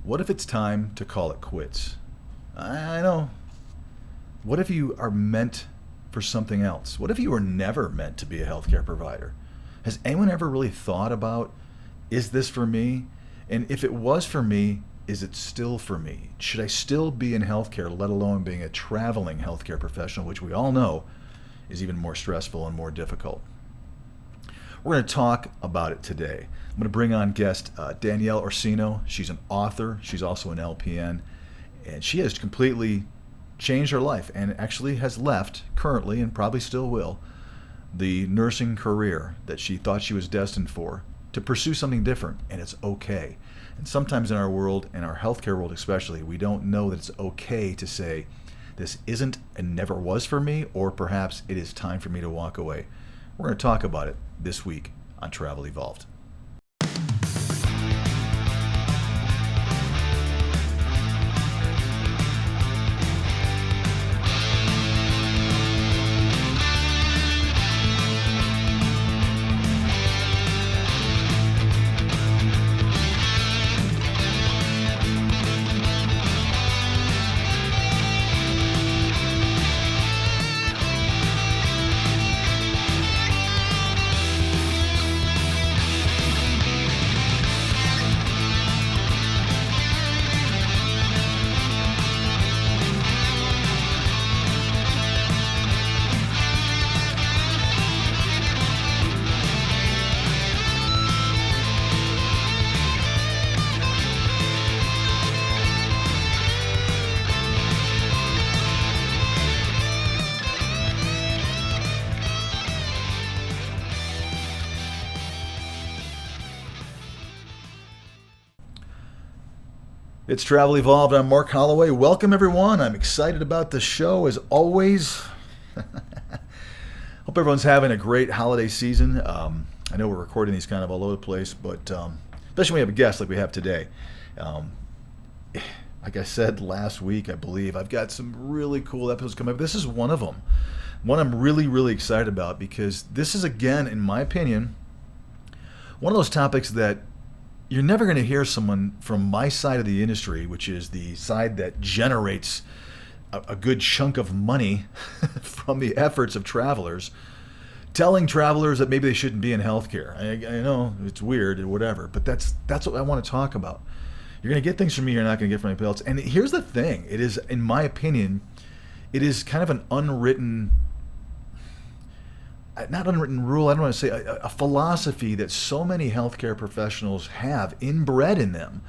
What if it's time to call it quits? I know. What if you are meant for something else? What if you were never meant to be a healthcare provider? Has anyone ever really thought about, is this for me? And if it was for me, is it still for me? Should I still be in healthcare, let alone being a traveling healthcare professional, which we all know is even more stressful and more difficult? We're going to talk about it today. I'm going to bring on guest Danielle Orsino. She's an author. She's also an LPN. And she has completely changed her life and actually has left currently, and probably still will, the nursing career that she thought she was destined for to pursue something different. And it's okay. And sometimes in our world, in our healthcare world especially, we don't know that it's okay to say, this isn't and never was for me, or perhaps it is time for me to walk away. We're going to talk about it this week on Travel Evolved. It's Travel Evolved. I'm Mark Holloway. Welcome, everyone. I'm excited about the show, as always. Hope everyone's having a great holiday season. I know we're recording these kind of all over the place, but especially when we have a guest like we have today. Like I said last week, I believe, I've got some really cool episodes coming up. This is one of them. One I'm really, really excited about, because this is, again, in my opinion, one of those topics that you're never going to hear someone from my side of the industry, which is the side that generates a good chunk of money from the efforts of travelers, telling travelers that maybe they shouldn't be in healthcare. I know it's weird or whatever, but that's what I want to talk about. You're going to get things from me you're not going to get from anybody else. And here's the thing. It is, in my opinion, it is kind of an unwritten, not unwritten rule, I don't want to say, a philosophy that so many healthcare professionals have inbred in them,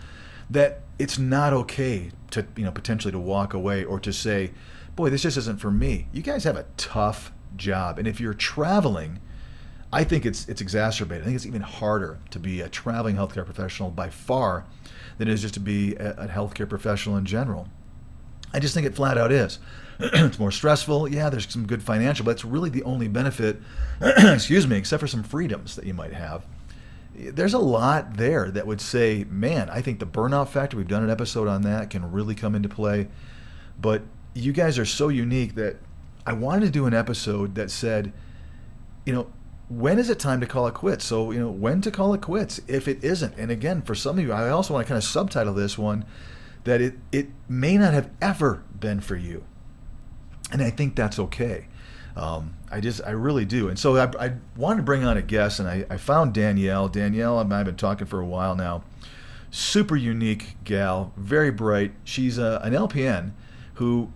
that it's not okay to, potentially to walk away or to say, boy, this just isn't for me. You guys have a tough job. And if you're traveling, I think it's exacerbated. I think it's even harder to be a traveling healthcare professional by far than it is just to be a healthcare professional in general. I just think it flat out is. It's more stressful. Yeah, there's some good financial, but it's really the only benefit, excuse me, except for some freedoms that you might have. There's a lot there that would say, man, I think the burnout factor, we've done an episode on that, can really come into play. But you guys are so unique that I wanted to do an episode that said, when is it time to call it quits? So, when to call it quits if it isn't. And again, for some of you, I also want to kind of subtitle this one that it may not have ever been for you. And I think that's okay. I really do. And so I wanted to bring on a guest, and I found Danielle. Danielle, I've been talking for a while now. Super unique gal, very bright. She's an LPN who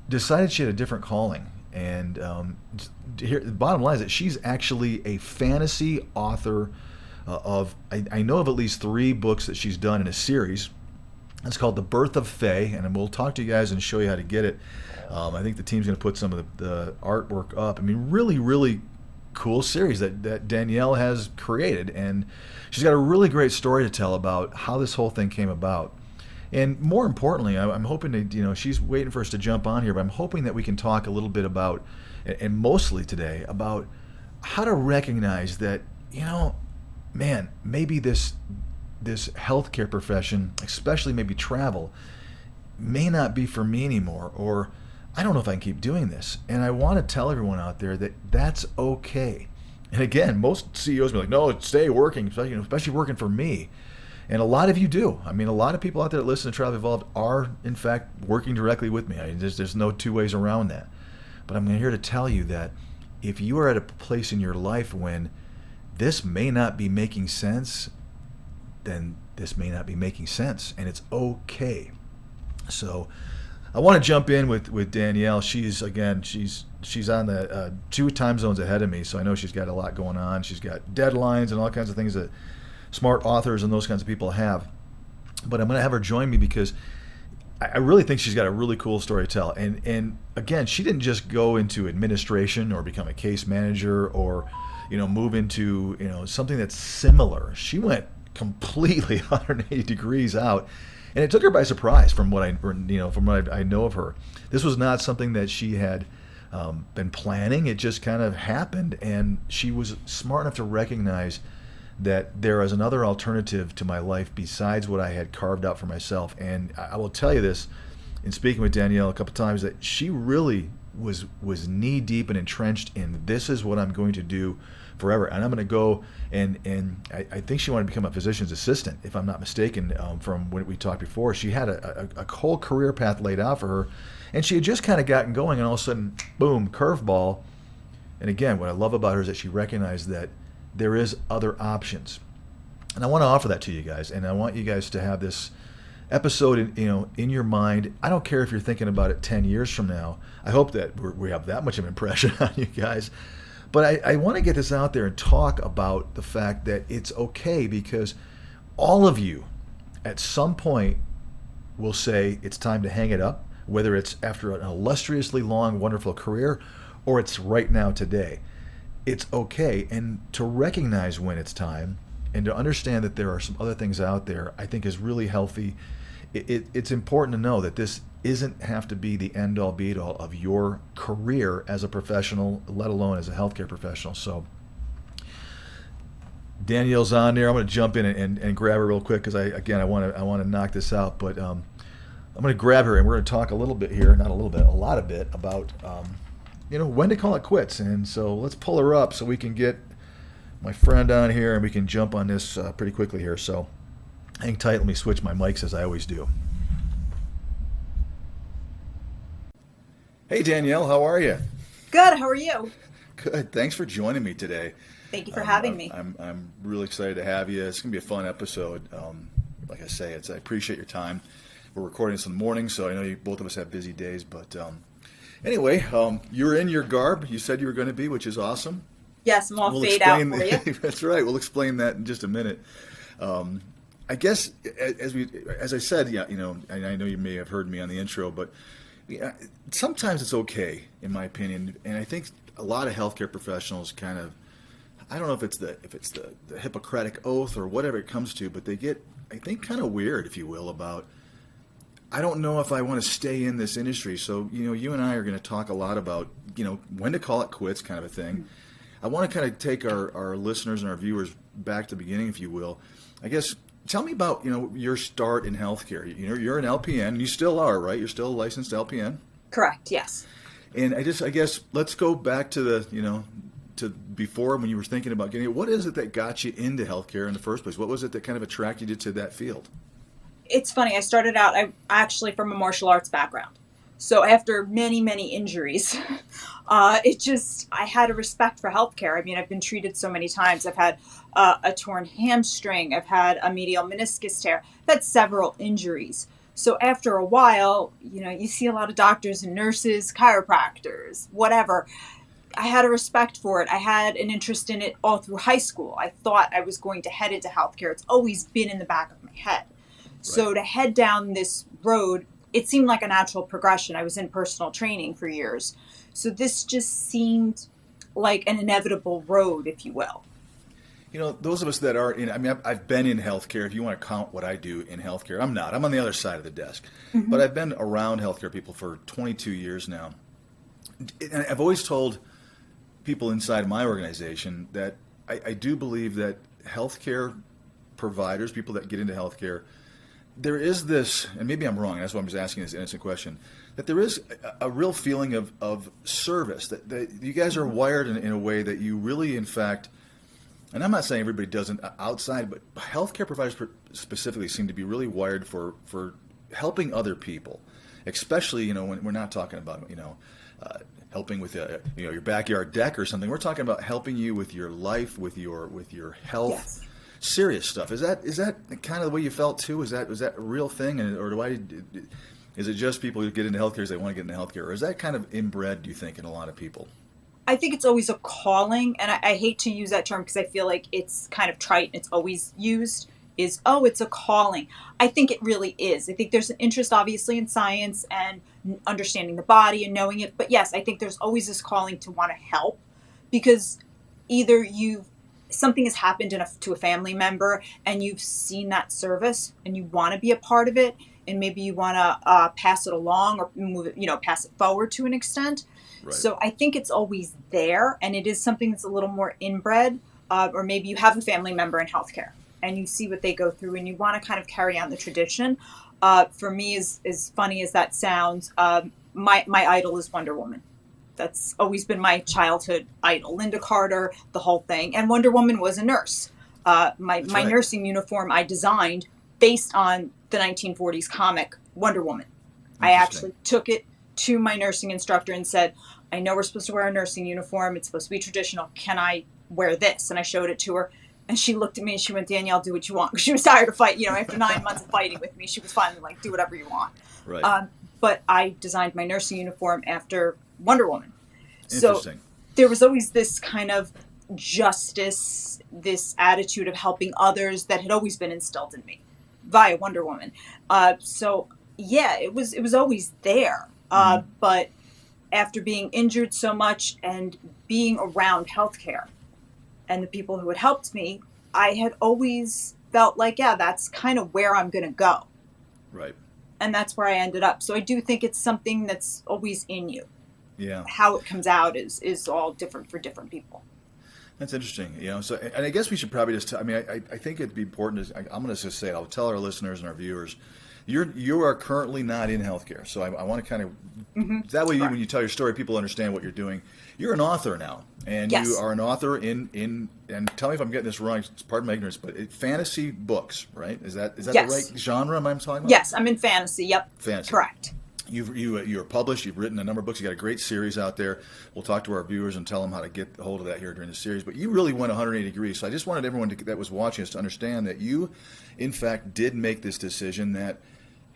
decided she had a different calling. And the bottom line is that she's actually a fantasy author of, I know of at least 3 books that she's done in a series. It's called The Birth of Fae, and we'll talk to you guys and show you how to get it. I think the team's going to put some of the artwork up. I mean, really, really cool series that Danielle has created, and she's got a really great story to tell about how this whole thing came about. And more importantly, I'm hoping to, she's waiting for us to jump on here, but I'm hoping that we can talk a little bit about, and mostly today, about how to recognize that, man, maybe this healthcare profession, especially maybe travel, may not be for me anymore, or I don't know if I can keep doing this. And I want to tell everyone out there that that's okay. And again, most CEOs be like, no, stay working, especially working for me. And a lot of you do. I mean, a lot of people out there that listen to Travel Evolved are, in fact, working directly with me. I mean, there's no two ways around that. But I'm here to tell you that if you are at a place in your life when this may not be making sense, then this may not be making sense, and it's okay. So I want to jump in with Danielle. She's on the 2 time zones ahead of me, so I know she's got a lot going on. She's got deadlines and all kinds of things that smart authors and those kinds of people have. But I'm going to have her join me because I really think she's got a really cool story to tell. And again, she didn't just go into administration or become a case manager or, move into, something that's similar. She went completely 180 degrees out. And it took her by surprise from what I know of her. This was not something that she had been planning. It just kind of happened. And she was smart enough to recognize that there is another alternative to my life besides what I had carved out for myself. And I will tell you this, in speaking with Danielle a couple times, that she really was knee deep and entrenched in this is what I'm going to do forever. And I'm going to go and I think she wanted to become a physician's assistant, if I'm not mistaken, from when we talked before. She had a whole career path laid out for her, and she had just kind of gotten going, and all of a sudden, boom, curveball. And again, what I love about her is that she recognized that there is other options. And I want to offer that to you guys, and I want you guys to have this episode in your mind. I don't care if you're thinking about it 10 years from now. I hope that we have that much of an impression on you guys. But I want to get this out there and talk about the fact that it's okay, because all of you at some point will say it's time to hang it up, whether it's after an illustriously long, wonderful career or it's right now today. It's okay. And to recognize when it's time and to understand that there are some other things out there, I think is really healthy. It's important to know that this isn't have to be the end-all be-all of your career as a professional, let alone as a healthcare professional. So Danielle's on there. I'm going to jump in and grab her real quick because I want to knock this out. But I'm going to grab her and we're going to talk a little bit here, not a little bit, a lot of bit about when to call it quits. And so let's pull her up so we can get my friend on here and we can jump on this pretty quickly here. So hang tight. Let me switch my mics as I always do. Hey, Danielle, how are you? Good. How are you? Good. Thanks for joining me today. Thank you for having me. I'm really excited to have you. It's going to be a fun episode. Like I say, I appreciate your time. We're recording this in the morning, so I know both of us have busy days. But anyway, you're in your garb. You said you were going to be, which is awesome. Yes, I'm all fade out for you. That's right. We'll explain that in just a minute. I guess as I said, and I know you may have heard me on the intro, but sometimes it's okay, in my opinion, and I think a lot of healthcare professionals kind of, I don't know if it's the Hippocratic oath or whatever it comes to, but they get, I think, kind of weird, if you will, about, I don't know if I want to stay in this industry. So, you and I are going to talk a lot about, when to call it quits, kind of a thing. I want to kind of take our listeners and our viewers back to the beginning, if you will. I guess, tell me about, your start in healthcare. You're an LPN. You still are, right? You're still a licensed LPN? Correct, yes. And I guess, let's go back to the, to before when you were thinking about getting it. What is it that got you into healthcare in the first place? What was it that kind of attracted you to that field? It's funny. I started out, I'm actually from a martial arts background. So after many, many injuries, I had a respect for healthcare. I mean, I've been treated so many times. I've had a torn hamstring. I've had a medial meniscus tear. I've had several injuries. So after a while, you see a lot of doctors and nurses, chiropractors, whatever. I had a respect for it. I had an interest in it all through high school. I thought I was going to head into healthcare. It's always been in the back of my head. Right. So to head down this road, it seemed like a natural progression. I was in personal training for years. So this just seemed like an inevitable road, if you will. Those of us that are in, I've been in healthcare. If you want to count what I do in healthcare, I'm not. I'm on the other side of the desk. Mm-hmm. But I've been around healthcare people for 22 years now. And I've always told people inside my organization that I do believe that healthcare providers, people that get into healthcare, there is this, and maybe I'm wrong, that's why I'm just asking this innocent question, that there is a real feeling of service, that you guys are wired in a way that you really, in fact, And I'm not saying everybody doesn't outside, but healthcare providers specifically seem to be really wired for helping other people, especially when we're not talking about uh, helping with your backyard deck or something. We're talking about helping you with your life, with your health, Yes. serious stuff. Is that kind of the way you felt too? Was that a real thing, or is it just people who get into healthcare because they want to get into healthcare, or is that kind of inbred? Do you think in a lot of people? I think it's always a calling, and I hate to use that term because I feel like it's kind of trite and it's always used is, oh, it's a calling. I think it really is. I think there's an interest, obviously, in science and understanding the body and knowing it. But yes, I think there's always this calling to want to help because either something has happened to a family member and you've seen that service and you want to be a part of it and maybe you want to pass it along or move it, pass it forward to an extent. Right. So I think it's always there, and it is something that's a little more inbred, or maybe you have a family member in healthcare and you see what they go through and you want to kind of carry on the tradition. For me, as funny as that sounds, my idol is Wonder Woman. That's always been my childhood idol. Linda Carter, the whole thing. And Wonder Woman was a nurse. My Right. nursing uniform I designed based on the 1940s comic Wonder Woman. I actually took it to my nursing instructor and said, I know we're supposed to wear a nursing uniform. It's supposed to be traditional. Can I wear this? And I showed it to her. And she looked at me and she went, Danielle, do what you want. Because she was tired of fighting. After 9 months of fighting with me, she was finally like, do whatever you want. Right. But I designed my nursing uniform after Wonder Woman. So Interesting. there was always this kind of justice, this attitude of helping others that had always been instilled in me via Wonder Woman. So yeah, it was always there. But after being injured so much and being around healthcare and the people who had helped me, I had always felt like, yeah, that's kind of where I'm going to go. Right. And that's where I ended up. So I do think it's something that's always in you. Yeah. How it comes out is all different for different people. That's interesting. So, and I guess we should probably just, I think it'd be important I'm going to just say it. I'll tell our listeners and our viewers, you are currently not in healthcare. So I want to kind of, that way when you tell your story, people understand what you're doing. You're an author now, and Yes. you are an author and tell me if I'm getting this wrong, pardon my ignorance, but fantasy books, right? Is that Yes. the right genre I'm talking about? Yes, I'm in fantasy. Yep. Fantasy. Correct. You're published. You've written a number of books. You got a great series out there. We'll talk to our viewers and tell them how to get a hold of that here during the series. But you really went 180 degrees. So I just wanted everyone that was watching us to understand that you, in fact, did make this decision that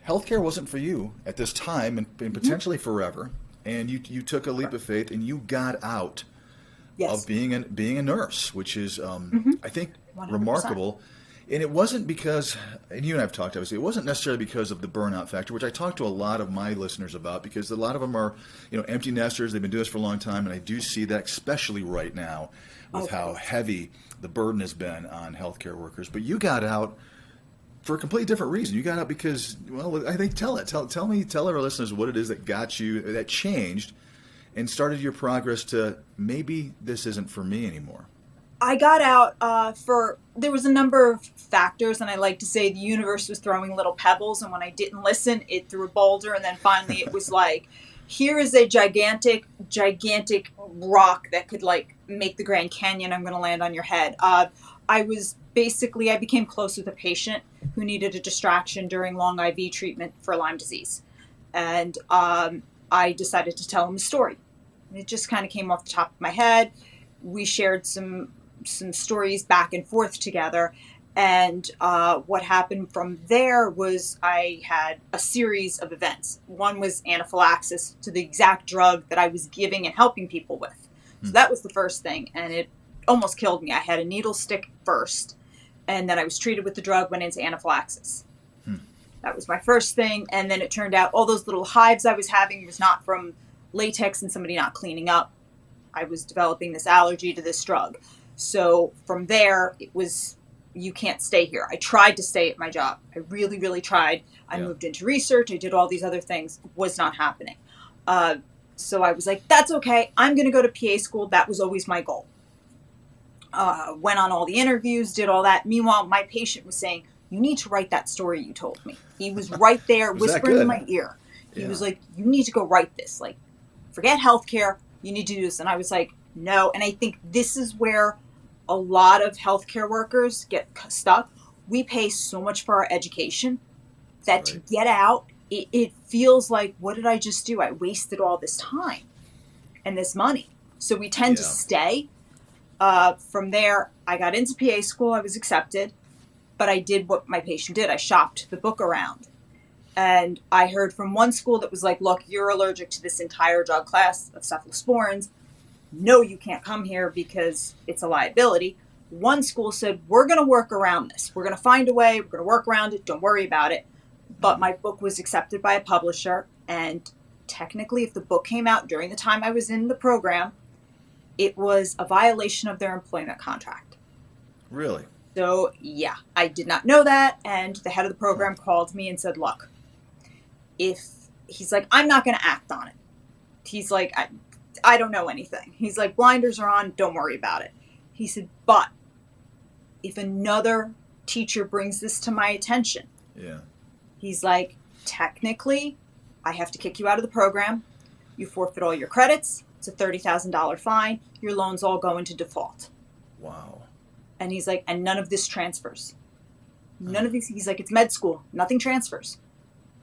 healthcare wasn't for you at this time and potentially forever. And you took a leap of faith and you got out Yes. of being a nurse, which is I think 100%. remarkable. And it wasn't because, and you and I have talked, obviously, it wasn't necessarily because of the burnout factor, which I talk to a lot of my listeners about, because a lot of them are, empty nesters. They've been doing this for a long time, and I do see that, especially right now, with how heavy the burden has been on healthcare workers. But you got out for a completely different reason. You got out because, well, I think tell our listeners what it is that got you, that changed, and started your progress to maybe this isn't for me anymore. I got out there was a number of factors, and I like to say the universe was throwing little pebbles, and when I didn't listen, it threw a boulder, and then finally it was like, here is a gigantic rock that could make the Grand Canyon. I'm going to land on your head. I became close with a patient who needed a distraction during long IV treatment for Lyme disease, and I decided to tell him a story. It just kind of came off the top of my head. We shared some stories back and forth together. And what happened from there was I had a series of events. One was anaphylaxis to the exact drug that I was giving and helping people with. So that was the first thing. And it almost killed me. I had a needle stick first, and then I was treated with the drug, went into anaphylaxis. That was my first thing. And then it turned out all those little hives I was having was not from latex and somebody not cleaning up. I was developing this allergy to this drug. So from there, it was, you can't stay here. I tried to stay at my job. I really, really tried. I moved into research. I did all these other things. Was not happening. So I was like, that's okay. I'm going to go to PA school. That was always my goal. Went on all the interviews, did all that. Meanwhile, my patient was saying, you need to write that story you told me. He was right there whispering in my ear. He was like, you need to go write this. Forget healthcare. You need to do this. And I was like, no. And I think this is where a lot of healthcare workers get stuck. We pay so much for our education that to Right. get out, it feels like, what did I just do? I wasted all this time and this money. So we tend to Yeah. stay. From there, I got into PA school. I was accepted, but I did what my patient did. I shopped the book around. And I heard from one school that was like, look, you're allergic to this entire drug class of cephalosporins. No, you can't come here because it's a liability. One school said, we're going to work around this. We're going to find a way. We're going to work around it. Don't worry about it. But Mm. my book was accepted by a publisher. And technically, if the book came out during the time I was in the program, it was a violation of their employment contract. Really? So, yeah, I did not know that. And the head of the Huh. program called me and said, look, if he's like, I'm not going to act on it. He's like, I don't know anything. He's like, blinders are on. Don't worry about it. He said, but if another teacher brings this to my attention, Yeah. he's like, technically, I have to kick you out of the program. You forfeit all your credits. It's a $30,000 fine. Your loans all go into default. Wow. And he's like, and none of this transfers. None of these. He's like, it's med school. Nothing transfers.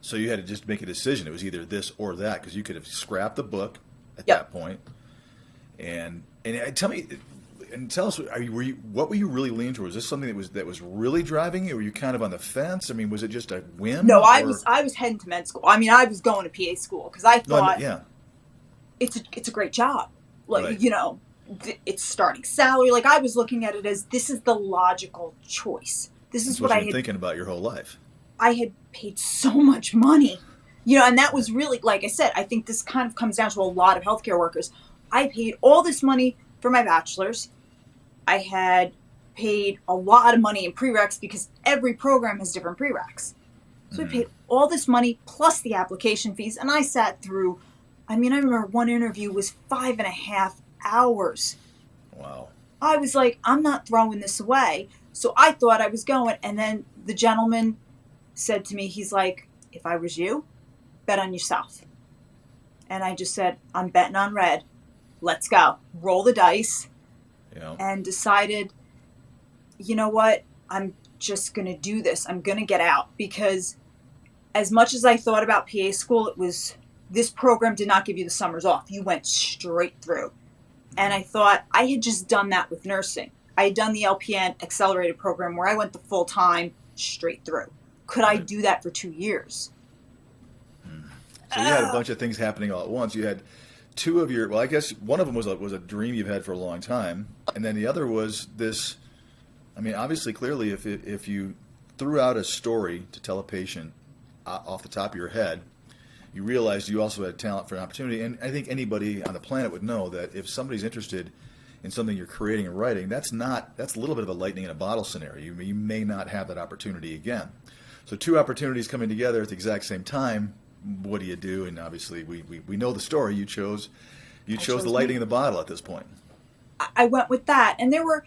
So you had to just make a decision. It was either this or that, because you could have scrapped the book at Yep. that point. And tell me, and tell us, what were you really leaning towards? Was this something that was really driving you? Were you kind of on the fence? I mean, was it just a whim? No, I or? was heading to med school. I mean, I was going to PA school because I No, thought yeah. it's a great job. Like, Right. you know, it's starting salary. Like, I was looking at it as this is the logical choice. This That's is what what you've been thinking about your whole life. I had paid so much money, you know, and that was really, like I said, I think this kind of comes down to a lot of healthcare workers. I paid all this money for my bachelor's. I had paid a lot of money in prereqs because every program has different prereqs. So I paid all this money plus the application fees, and I sat through, I mean, I remember one interview was 5.5 hours. Wow. I was like, I'm not throwing this away. So I thought I was going. And then the gentleman said to me, he's like, if I was you, bet on yourself. And I just said, I'm betting on red. Let's go. Roll the dice. Yeah. And decided, you know what? I'm just going to do this. I'm going to get out. Because as much as I thought about PA school, it was, this program did not give you the summers off. You went straight through. And I thought I had just done that with nursing. I had done the LPN accelerated program where I went the full time straight through. Could I Right. do that for 2 years? So you had a bunch of things happening all at once. You had two of your, well, I guess one of them was a dream you've had for a long time, and then the other was this. I mean, obviously, clearly, if you threw out a story to tell a patient off the top of your head, you realized you also had talent for an opportunity. And I think anybody on the planet would know that if somebody's interested in something you're creating and writing, that's a little bit of a lightning in a bottle scenario. You may not have that opportunity again. So two opportunities coming together at the exact same time. What do you do? And obviously, we know the story. You chose the lightning in the bottle at this point. I went with that, and there were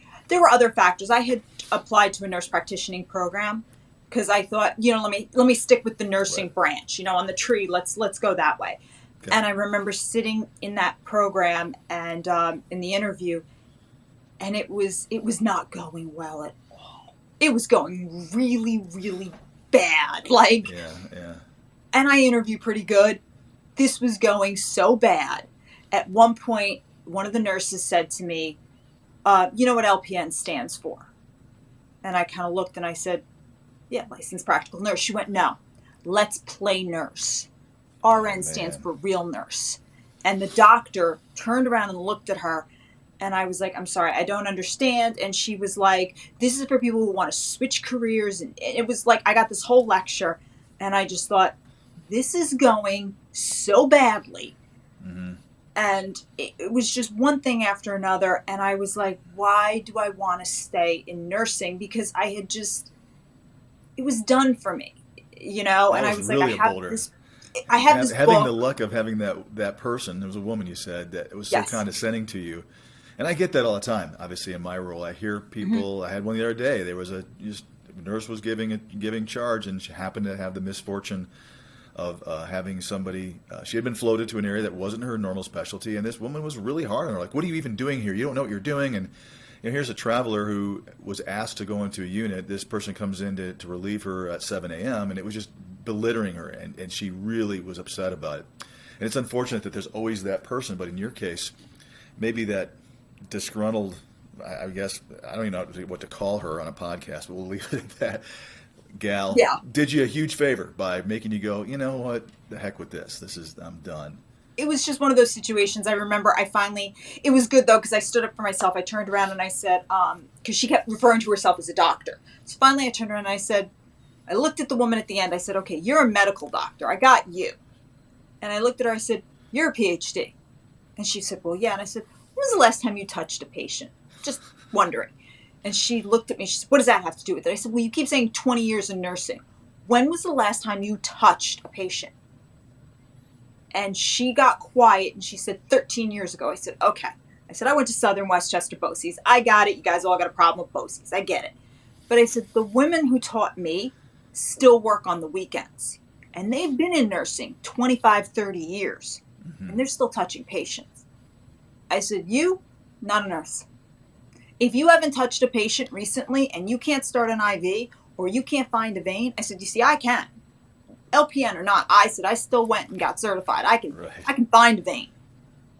other factors. I had applied to a nurse practitioning program because I thought, you know, let me stick with the nursing Right. branch, you know, on the tree. Let's go that way. Okay. And I remember sitting in that program and in the interview, and it was not going well at all. It was going really, really bad. Like, Yeah, yeah. and I interviewed pretty good. This was going so bad. At one point, one of the nurses said to me, you know what LPN stands for? And I kind of looked and I said, yeah, licensed practical nurse. She went, no, let's play nurse. RN stands man. for real nurse. And the doctor turned around and looked at her. And I was like, I'm sorry, I don't understand. And she was like, this is for people who want to switch careers. And it was like, I got this whole lecture. And I just thought, this is going so badly. Mm-hmm. And it was just one thing after another. And I was like, why do I want to stay in nursing? Because I had just, it was done for me, you know? That and I was was really like, a boulder. I have this Having book. the luck of having that person, there was a woman you said that was so Yes. condescending to you, and I get that all the time. Obviously, in my role, I hear people. I had one the other day. There was a nurse was giving charge, and she happened to have the misfortune of having somebody. She had been floated to an area that wasn't her normal specialty, and this woman was really hard on her. Like, "What are you even doing here? You don't know what you're doing." And here's a traveler who was asked to go into a unit. This person comes in to relieve her at 7 a.m. and it was just belittling her, and she really was upset about it. And it's unfortunate that there's always that person, but in your case, maybe that disgruntled, I guess, I don't even know what to call her on a podcast, but we'll leave it at that, gal, did you a huge favor by making you go, you know what, the heck with this. I'm done. It was just one of those situations. I remember it was good though, because I stood up for myself. I turned around and I said, because she kept referring to herself as a doctor. So finally I turned around and I looked at the woman at the end. I said, okay, you're a medical doctor. I got you. And I looked at her. I said, you're a PhD. And she said, well, yeah. And I said, when was the last time you touched a patient? Just wondering. And she looked at me. She said, what does that have to do with it? I said, well, you keep saying 20 years in nursing. When was the last time you touched a patient? And she got quiet and she said, 13 years ago. I said, okay. I said, I went to Southern Westchester BOCES. I got it. You guys all got a problem with BOCES. I get it. But I said, the women who taught me still work on the weekends. And they've been in nursing 25, 30 years. Mm-hmm. And they're still touching patients. I said, you, not a nurse. If you haven't touched a patient recently and you can't start an IV or you can't find a vein, I said, you see, I can. LPN or not, I said, I still went and got certified. I can find a vein.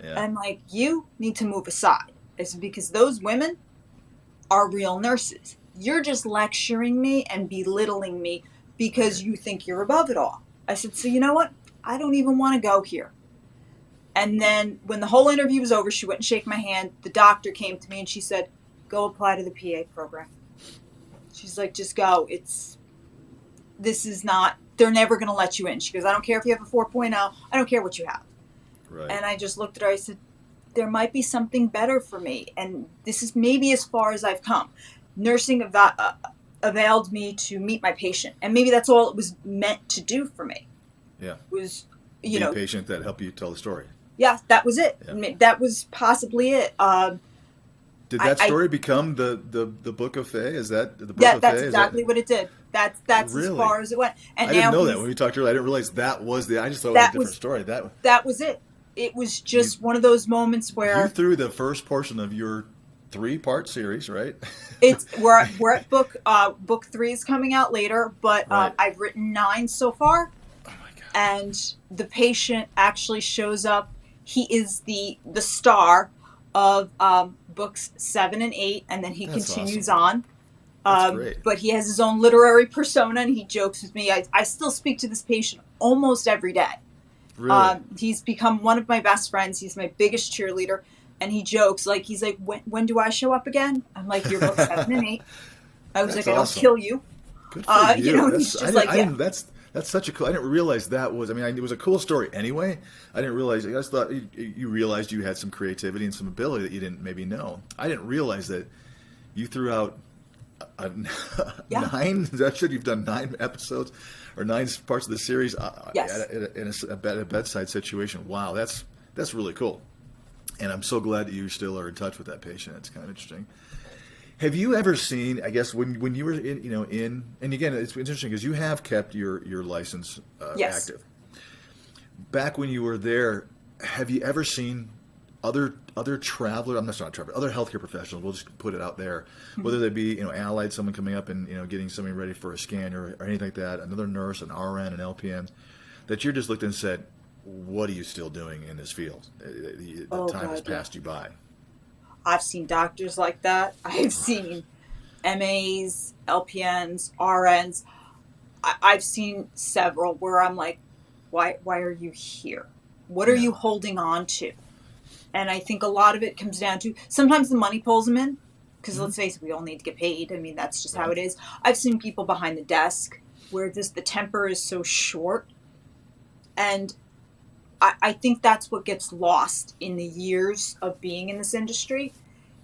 Yeah. And I'm like, you need to move aside. I said, because those women are real nurses. You're just lecturing me and belittling me because you think you're above it all. I said, so you know what? I don't even want to go here. And then when the whole interview was over, she wouldn't shake my hand. The doctor came to me and she said, go apply to the PA program. She's like, just go. They're never going to let you in. She goes, I don't care if you have a 4.0. I don't care what you have. Right. And I just looked at her. I said, there might be something better for me. And this is maybe as far as I've come. Nursing availed me to meet my patient. And maybe that's all it was meant to do for me. Yeah. Was, be a patient that helped you tell the story. Yeah, that was it. Yeah. That was possibly it. Did that story become the Book of Faye? Is that the Book of Faye? That's exactly what it did. That's really? As far as it went. And I didn't know that when we talked earlier. I didn't realize that was I just thought it was a different story. That was it. It was just one of those moments where you threw the first portion of your 3-part series, right? We're at book 3 is coming out later, but right. I've written 9 so far. Oh my God. And the patient actually shows up. He is the star of books 7 and 8, and then he continues on. That's great. But he has his own literary persona, and he jokes with me. I still speak to this patient almost every day. Really? He's become one of my best friends. He's my biggest cheerleader, and he jokes he's like, when do I show up again? I'm like, your book 7 and 8. I was like, I'll kill you. Good for you. He's just That's such a cool. I didn't realize that was. I mean, it was a cool story anyway. I didn't realize. I just thought you realized you had some creativity and some ability that you didn't maybe know. I didn't realize that you threw out 9. That should you've done 9 episodes or 9 parts of the series. Yes. In a bedside situation. Wow, that's really cool. And I'm so glad that you still are in touch with that patient. It's kind of interesting. Have you ever seen, I guess, when you were in, and again, it's interesting because you have kept your license active. Back when you were there, have you ever seen other travelers, other healthcare professionals, we'll just put it out there, whether they be, allied, someone coming up and, getting somebody ready for a scan or anything like that, another nurse, an RN, an LPN, that you just looked and said, what are you still doing in this field? The time has passed you by. I've seen doctors like that. I've seen MAs, LPNs, RNs. I've seen several where I'm like, why are you here? What are you holding on to? And I think a lot of it comes down to sometimes the money pulls them in because let's face it, we all need to get paid. I mean, that's just how it is. I've seen people behind the desk where the temper is so short. And I think that's what gets lost in the years of being in this industry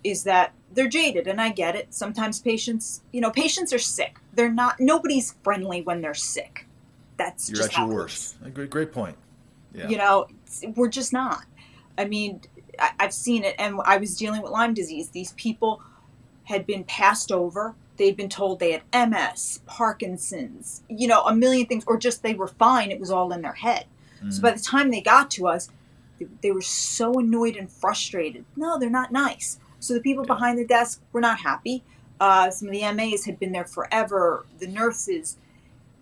is that they're jaded. And I get it. Sometimes patients are sick. Nobody's friendly when they're sick. You're just at your worst. Great point. Yeah. We're just not. I mean, I've seen it. And I was dealing with Lyme disease. These people had been passed over. They'd been told they had MS, Parkinson's, a million things, or just they were fine. It was all in their head. So by the time they got to us, they were so annoyed and frustrated. No, they're not nice. So the people Yeah. behind the desk were not happy. Some of the MAs had been there forever. The nurses,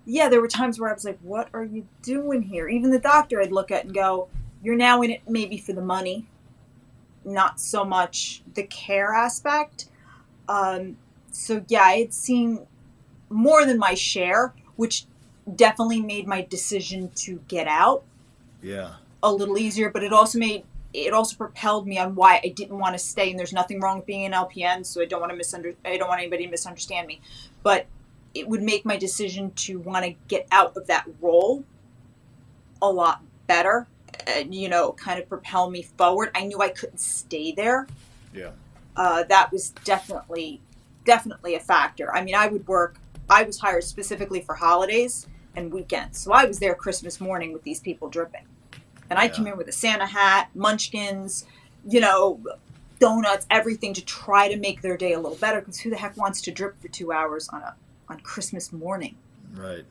yeah, there were times where I was like, what are you doing here? Even the doctor I'd look at and go, you're now in it maybe for the money, not so much the care aspect. Um, so yeah, I had seen more than my share, which definitely made my decision to get out Yeah. a little easier, but it also propelled me on why I didn't want to stay. And there's nothing wrong with being an LPN, so I don't want anybody to misunderstand me. But it would make my decision to want to get out of that role a lot better, and kind of propel me forward. I knew I couldn't stay there. Yeah. That was definitely a factor. I mean, I was hired specifically for holidays and weekends, so I was there Christmas morning with these people dripping. And I came Yeah. in with a Santa hat, munchkins, you know, donuts, everything to try to make their day a little better. Because who the heck wants to drip for 2 hours on Christmas morning? Right.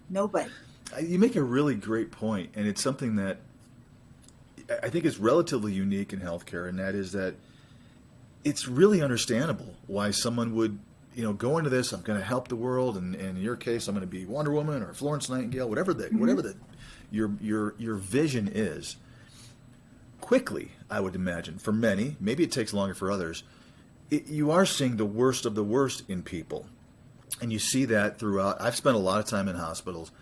Nobody. You make a really great point, and it's something that I think is relatively unique in healthcare, and that is that it's really understandable why someone would, go into this. I'm going to help the world, and in your case, I'm going to be Wonder Woman or Florence Nightingale, whatever the your vision is. Quickly, I would imagine, for many, maybe it takes longer for others. You are seeing the worst of the worst in people, and you see that throughout. I've spent a lot of time in hospitals.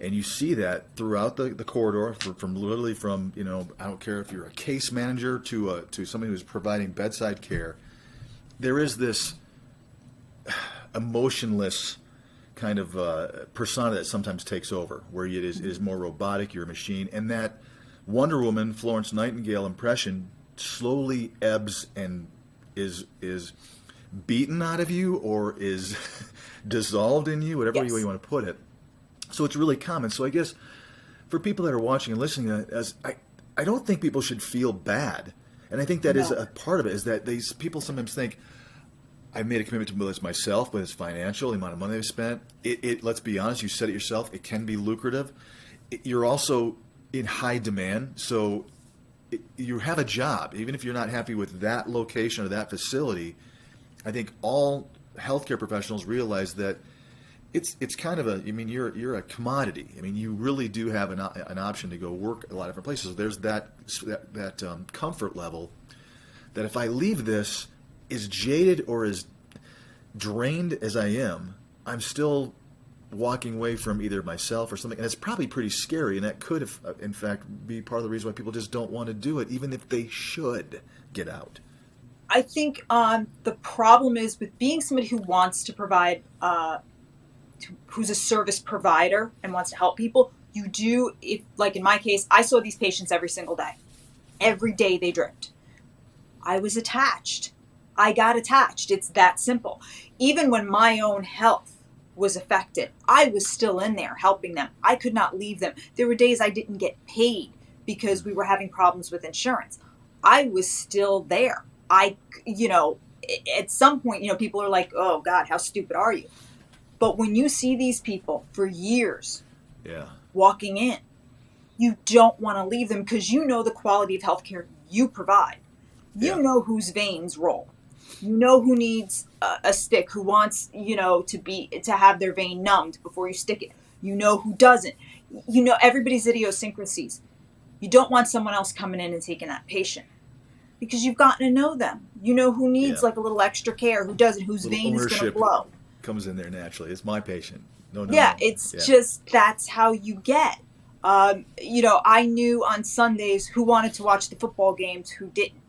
And you see that throughout the corridor, from literally from, I don't care if you're a case manager to somebody who's providing bedside care. There is this emotionless kind of persona that sometimes takes over, where it is more robotic, you're a machine. And that Wonder Woman, Florence Nightingale impression slowly ebbs and is beaten out of you, or is dissolved in you, whatever way Yes. you want to put it. So it's really common. So I guess for people that are watching and listening, I don't think people should feel bad. And I think that is No. a part of it, is that these people sometimes think, I've made a commitment to this myself, but it's financial, the amount of money they've spent. Let's be honest, you said it yourself, it can be lucrative. You're also in high demand. So you have a job, even if you're not happy with that location or that facility. I think all healthcare professionals realize that it's kind of you're a commodity. I mean, you really do have an option to go work a lot of different places. So there's that comfort level that if I leave this as jaded or as drained as I am, I'm still walking away from either myself or something. And it's probably pretty scary, and that could, in fact, be part of the reason why people just don't want to do it, even if they should get out. I think the problem is with being somebody who wants to provide, who's a service provider and wants to help people. You do, if like in my case, I saw these patients every single day. Every day they dripped. I was attached. I got attached. It's that simple. Even when my own health was affected, I was still in there helping them. I could not leave them. There were days I didn't get paid because we were having problems with insurance. I was still there. At some point, people are like, oh God, how stupid are you? But when you see these people for years Yeah. walking in, you don't want to leave them because you know the quality of healthcare you provide. You Yeah. know whose veins roll. You know who needs a stick, who wants, to have their vein numbed before you stick it. You know who doesn't. You know everybody's idiosyncrasies. You don't want someone else coming in and taking that patient because you've gotten to know them. You know who needs Yeah. like a little extra care, who doesn't, whose Little vein is going to ownership blow. comes in there naturally. It's my patient. No. Yeah, it's just that's how you get. I knew on Sundays who wanted to watch the football games, who didn't.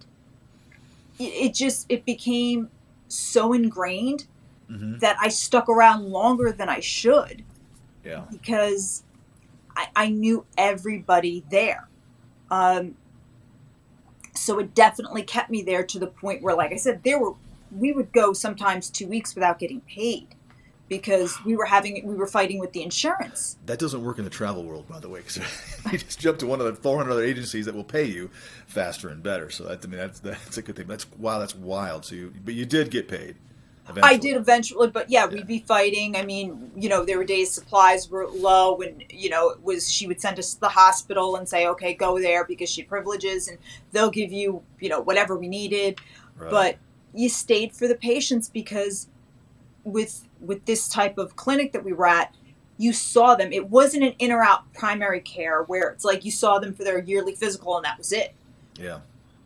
It became so ingrained that I stuck around longer than I should Yeah. because I knew everybody there. So it definitely kept me there to the point where, like I said, we would go sometimes 2 weeks without getting paid because we were fighting with the insurance. That doesn't work in the travel world, by the way, because you just jump to one of the 400 other agencies that will pay you faster and better. So that's a good thing. That's wild. So but you did get paid. Eventually. I did eventually, but yeah, we'd be fighting. I mean, there were days supplies were low, and she would send us to the hospital and say, okay, go there because she had privileges, and they'll give you whatever we needed. Right. But you stayed for the patients because with this type of clinic that we were at, you saw them. It wasn't an in or out primary care where it's like you saw them for their yearly physical and that was it. Yeah.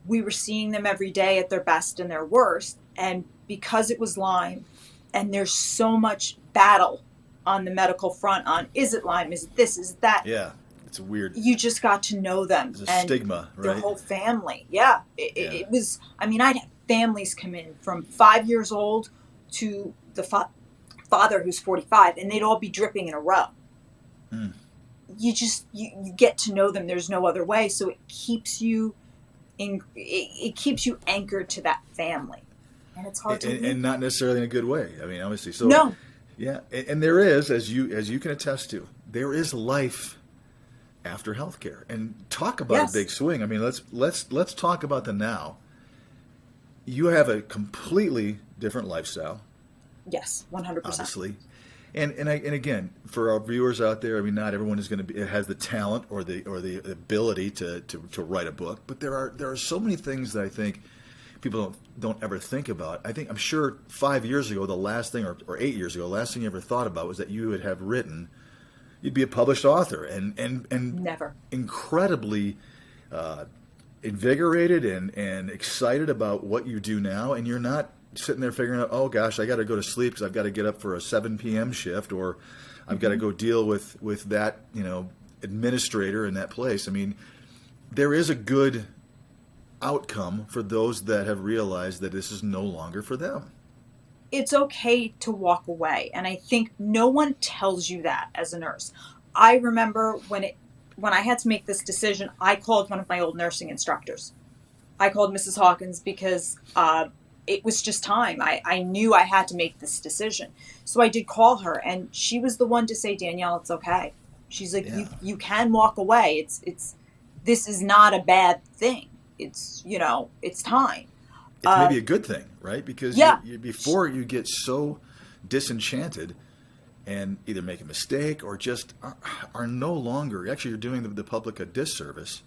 We were seeing them every day at their best and their worst. And because it was Lyme, and there's so much battle on the medical front on, is it Lyme, is it this, is it that? Yeah. It's weird. You just got to know them. There's a and stigma, right? their whole family. Yeah. Yeah. It was, I mean, I'd have families come in from 5 years old to the father who's 45, and they'd all be dripping in a row. Mm. You just, you get to know them. There's no other way. So it keeps you it keeps you anchored to that family. And it's hard to and not necessarily in a good way. I mean, obviously. So no. Yeah, and there is, as you can attest to, there is life after healthcare. And talk about Yes. a big swing. I mean, let's talk about the now. You have a completely different lifestyle, Yes, 100%. obviously. And again, for our viewers out there, I mean, not everyone is going to has the talent or the ability to write a book, but there are so many things that I think people don't ever think about. I'm sure 5 years ago, the last thing, or 8 years ago, the last thing you ever thought about was that you would have written, you'd be a published author, and Never. incredibly invigorated and excited about what you do now, and you're not sitting there figuring out, oh gosh, I got to go to sleep because I've got to get up for a 7 p.m. shift, or I've got to go deal with that administrator in that place. I mean, there is a good outcome for those that have realized that this is no longer for them. It's okay to walk away, and I think no one tells you that as a nurse. I remember when I had to make this decision, I called one of my old nursing instructors. I called Mrs. Hawkins because it was just time. I knew I had to make this decision. So I did call her, and she was the one to say, Danielle, it's okay. She's like, Yeah. you can walk away. This is not a bad thing. It's time. It's maybe a good thing, right? Because Yeah. before you get so disenchanted and either make a mistake or just are no longer, actually you're doing the public a disservice.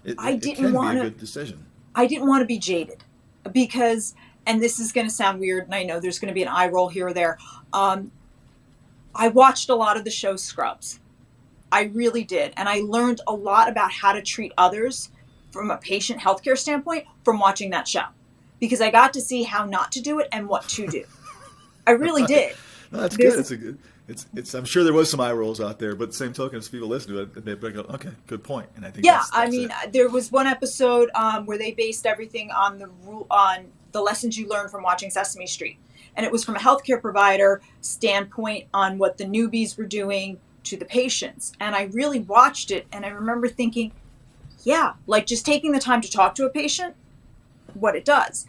It can be a good decision. I didn't want to be jaded because, and this is going to sound weird, and I know there's going to be an eye roll here or there. I watched a lot of the show Scrubs. I really did. And I learned a lot about how to treat others from a patient healthcare standpoint from watching that show, because I got to see how not to do it and what to do. I really did. No, that's good. It's I'm sure there was some eye rolls out there, but the same token, as people listen to it, they go, okay, good point. And I think there was one episode where they based everything on the lessons you learned from watching Sesame Street. And it was from a healthcare provider standpoint on what the newbies were doing to the patients. And I really watched it, and I remember thinking, yeah, like just taking the time to talk to a patient, what it does.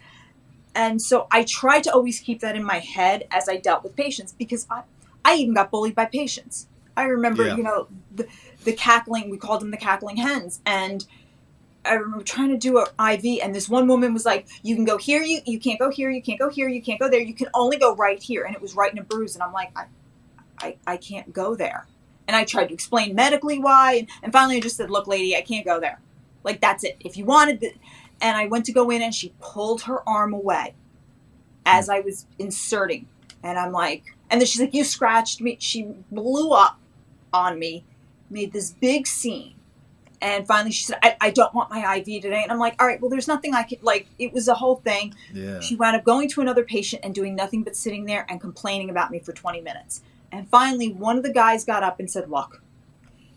And so I tried to always keep that in my head as I dealt with patients, because I even got bullied by patients. I remember, the cackling, we called them the cackling hens. And I remember trying to do an IV, and this one woman was like, you can go here, you can't go here, you can't go here, you can't go there, you can only go right here. And it was right in a bruise. And I'm like, I can't go there. And I tried to explain medically why. And finally I just said, look, lady, I can't go there. Like, that's it. If you wanted it. And I went to go in, and she pulled her arm away as I was inserting. And I'm like, and then she's like, you scratched me. She blew up on me, made this big scene. And finally she said, I don't want my IV today. And I'm like, all right, well, there's nothing I could, like, it was a whole thing. Yeah. She wound up going to another patient and doing nothing but sitting there and complaining about me for 20 minutes. And finally, one of the guys got up and said, look,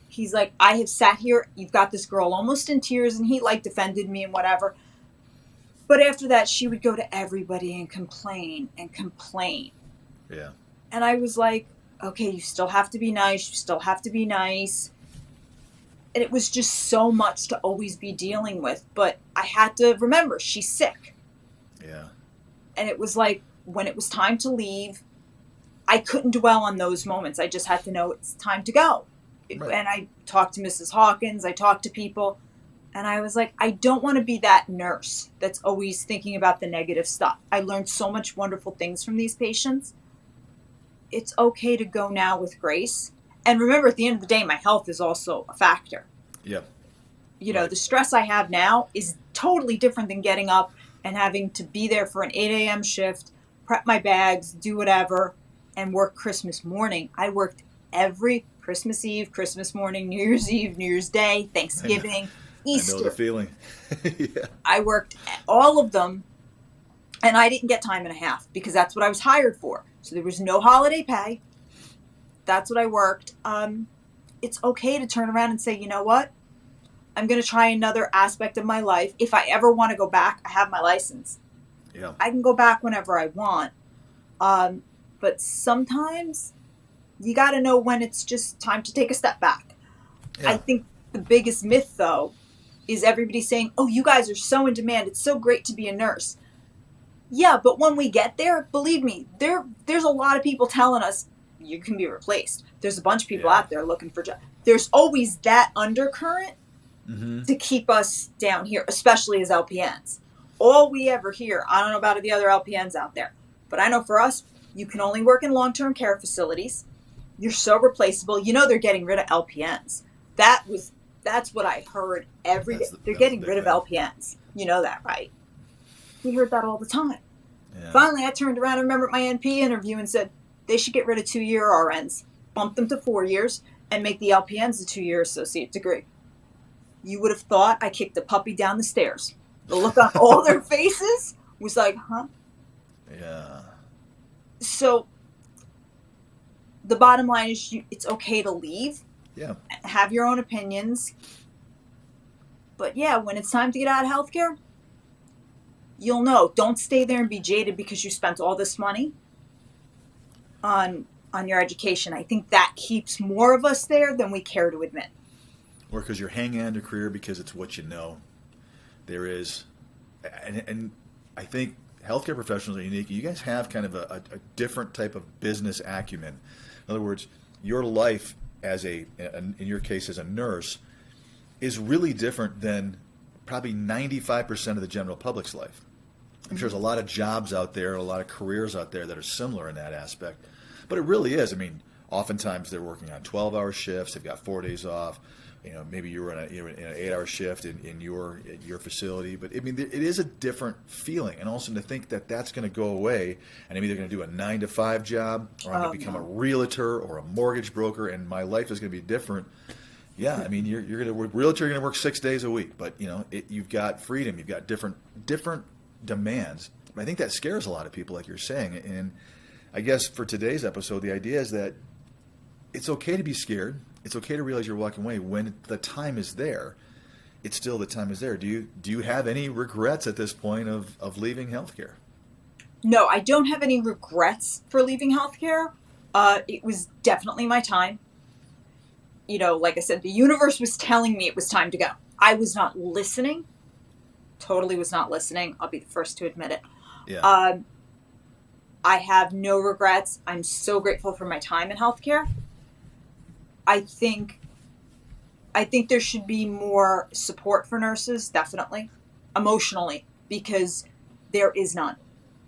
he's like, I have sat here, you've got this girl almost in tears, and he like defended me and whatever. But after that, she would go to everybody and complain and complain. Yeah. And I was like, okay, you still have to be nice. You still have to be nice. And it was just so much to always be dealing with. But I had to remember, she's sick. Yeah. And it was like, when it was time to leave, I couldn't dwell on those moments. I just had to know it's time to go. Right. And I talked to Mrs. Hawkins. I talked to people. And I was like, I don't want to be that nurse that's always thinking about the negative stuff. I learned so much wonderful things from these patients. It's okay to go now with grace. And remember, at the end of the day, my health is also a factor. Yeah. The stress I have now is totally different than getting up and having to be there for an 8 a.m. shift, prep my bags, do whatever, and work Christmas morning. I worked every Christmas Eve, Christmas morning, New Year's Eve, New Year's Day, Thanksgiving, I know the Easter. feeling. Yeah. I worked all of them, and I didn't get time and a half because that's what I was hired for. So there was no holiday pay. That's what I worked. It's okay to turn around and say, you know what? I'm going to try another aspect of my life. If I ever want to go back, I have my license. Yeah. I can go back whenever I want. But sometimes you got to know when it's just time to take a step back. Yeah. I think the biggest myth, though, is everybody saying, oh, you guys are so in demand. It's so great to be a nurse. Yeah, but when we get there, believe me, there's a lot of people telling us you can be replaced. There's a bunch of people out there looking for jobs. There's always that undercurrent to keep us down here, especially as LPNs. All we ever hear, I don't know about the other LPNs out there, but I know for us, you can only work in long-term care facilities. You're so replaceable. You know they're getting rid of LPNs. That's what I heard every day. They're getting rid of LPNs. You know that, right? We heard that all the time. Yeah. Finally, I turned around and remembered my NP interview and said they should get rid of 2-year RNs, bump them to 4 years, and make the LPNs a 2-year associate degree. You would have thought I kicked a puppy down the stairs. The look on all their faces was like, huh? Yeah. So the bottom line is it's okay to leave. Yeah. Have your own opinions. But yeah, when it's time to get out of healthcare, you'll know. Don't stay there and be jaded because you spent all this money on your education. I think that keeps more of us there than we care to admit. Or because you're hanging on to a career because it's what you know. There is, and I think healthcare professionals are unique. You guys have kind of a different type of business acumen. In other words, your life in your case as a nurse, is really different than probably 95% of the general public's life. I'm sure there's a lot of jobs out there, a lot of careers out there that are similar in that aspect. But it really is. I mean, oftentimes they're working on 12-hour shifts. They've got 4 days off. You know, maybe you're in an 8-hour shift in your facility. But I mean, it is a different feeling. And also to think that that's going to go away, and I'm either going to do a 9-to-5 job, or I'm going to become a realtor or a mortgage broker, and my life is going to be different. Yeah, I mean, you're going to realtor. You're going to work 6 days a week, but you know, you've got freedom. You've got different demands. I think that scares a lot of people, like you're saying. And I guess for today's episode, the idea is that it's okay to be scared. It's okay to realize you're walking away when the time is there. It's still the time is there. Do you have any regrets at this point of leaving healthcare? No, I don't have any regrets for leaving healthcare. It was definitely my time. You know, like I said, the universe was telling me it was time to go. I was not listening. Totally was not listening. I'll be the first to admit it. Yeah. I have no regrets. I'm so grateful for my time in healthcare. I think there should be more support for nurses, definitely, emotionally, because there is none.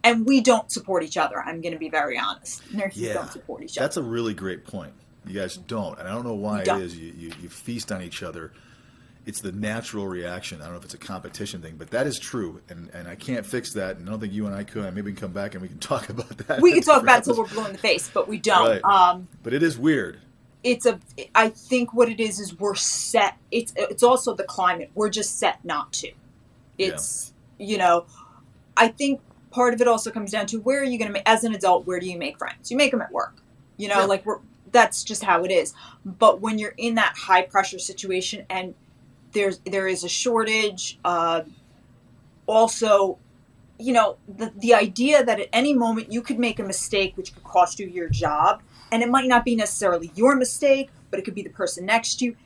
And we don't support each other. I'm going to be very honest. Nurses don't support each other. That's a really great point. You guys don't. And I don't know why it is. You feast on each other. It's the natural reaction. I don't know if it's a competition thing, but that is true. And I can't fix that. And I don't think you and I could. Maybe we can come back and we can talk about that. We can talk about it until we're blue in the face, but we don't. Right. But it is weird. I think what it is we're set. It's also the climate. We're just set not to. You know, I think part of it also comes down to where are you going to make, as an adult, where do you make friends? You make them at work. You know, that's just how it is. But when you're in that high pressure situation and there is a shortage, also, you know, the idea that at any moment you could make a mistake which could cost you your job, and it might not be necessarily your mistake, but it could be the person next to you.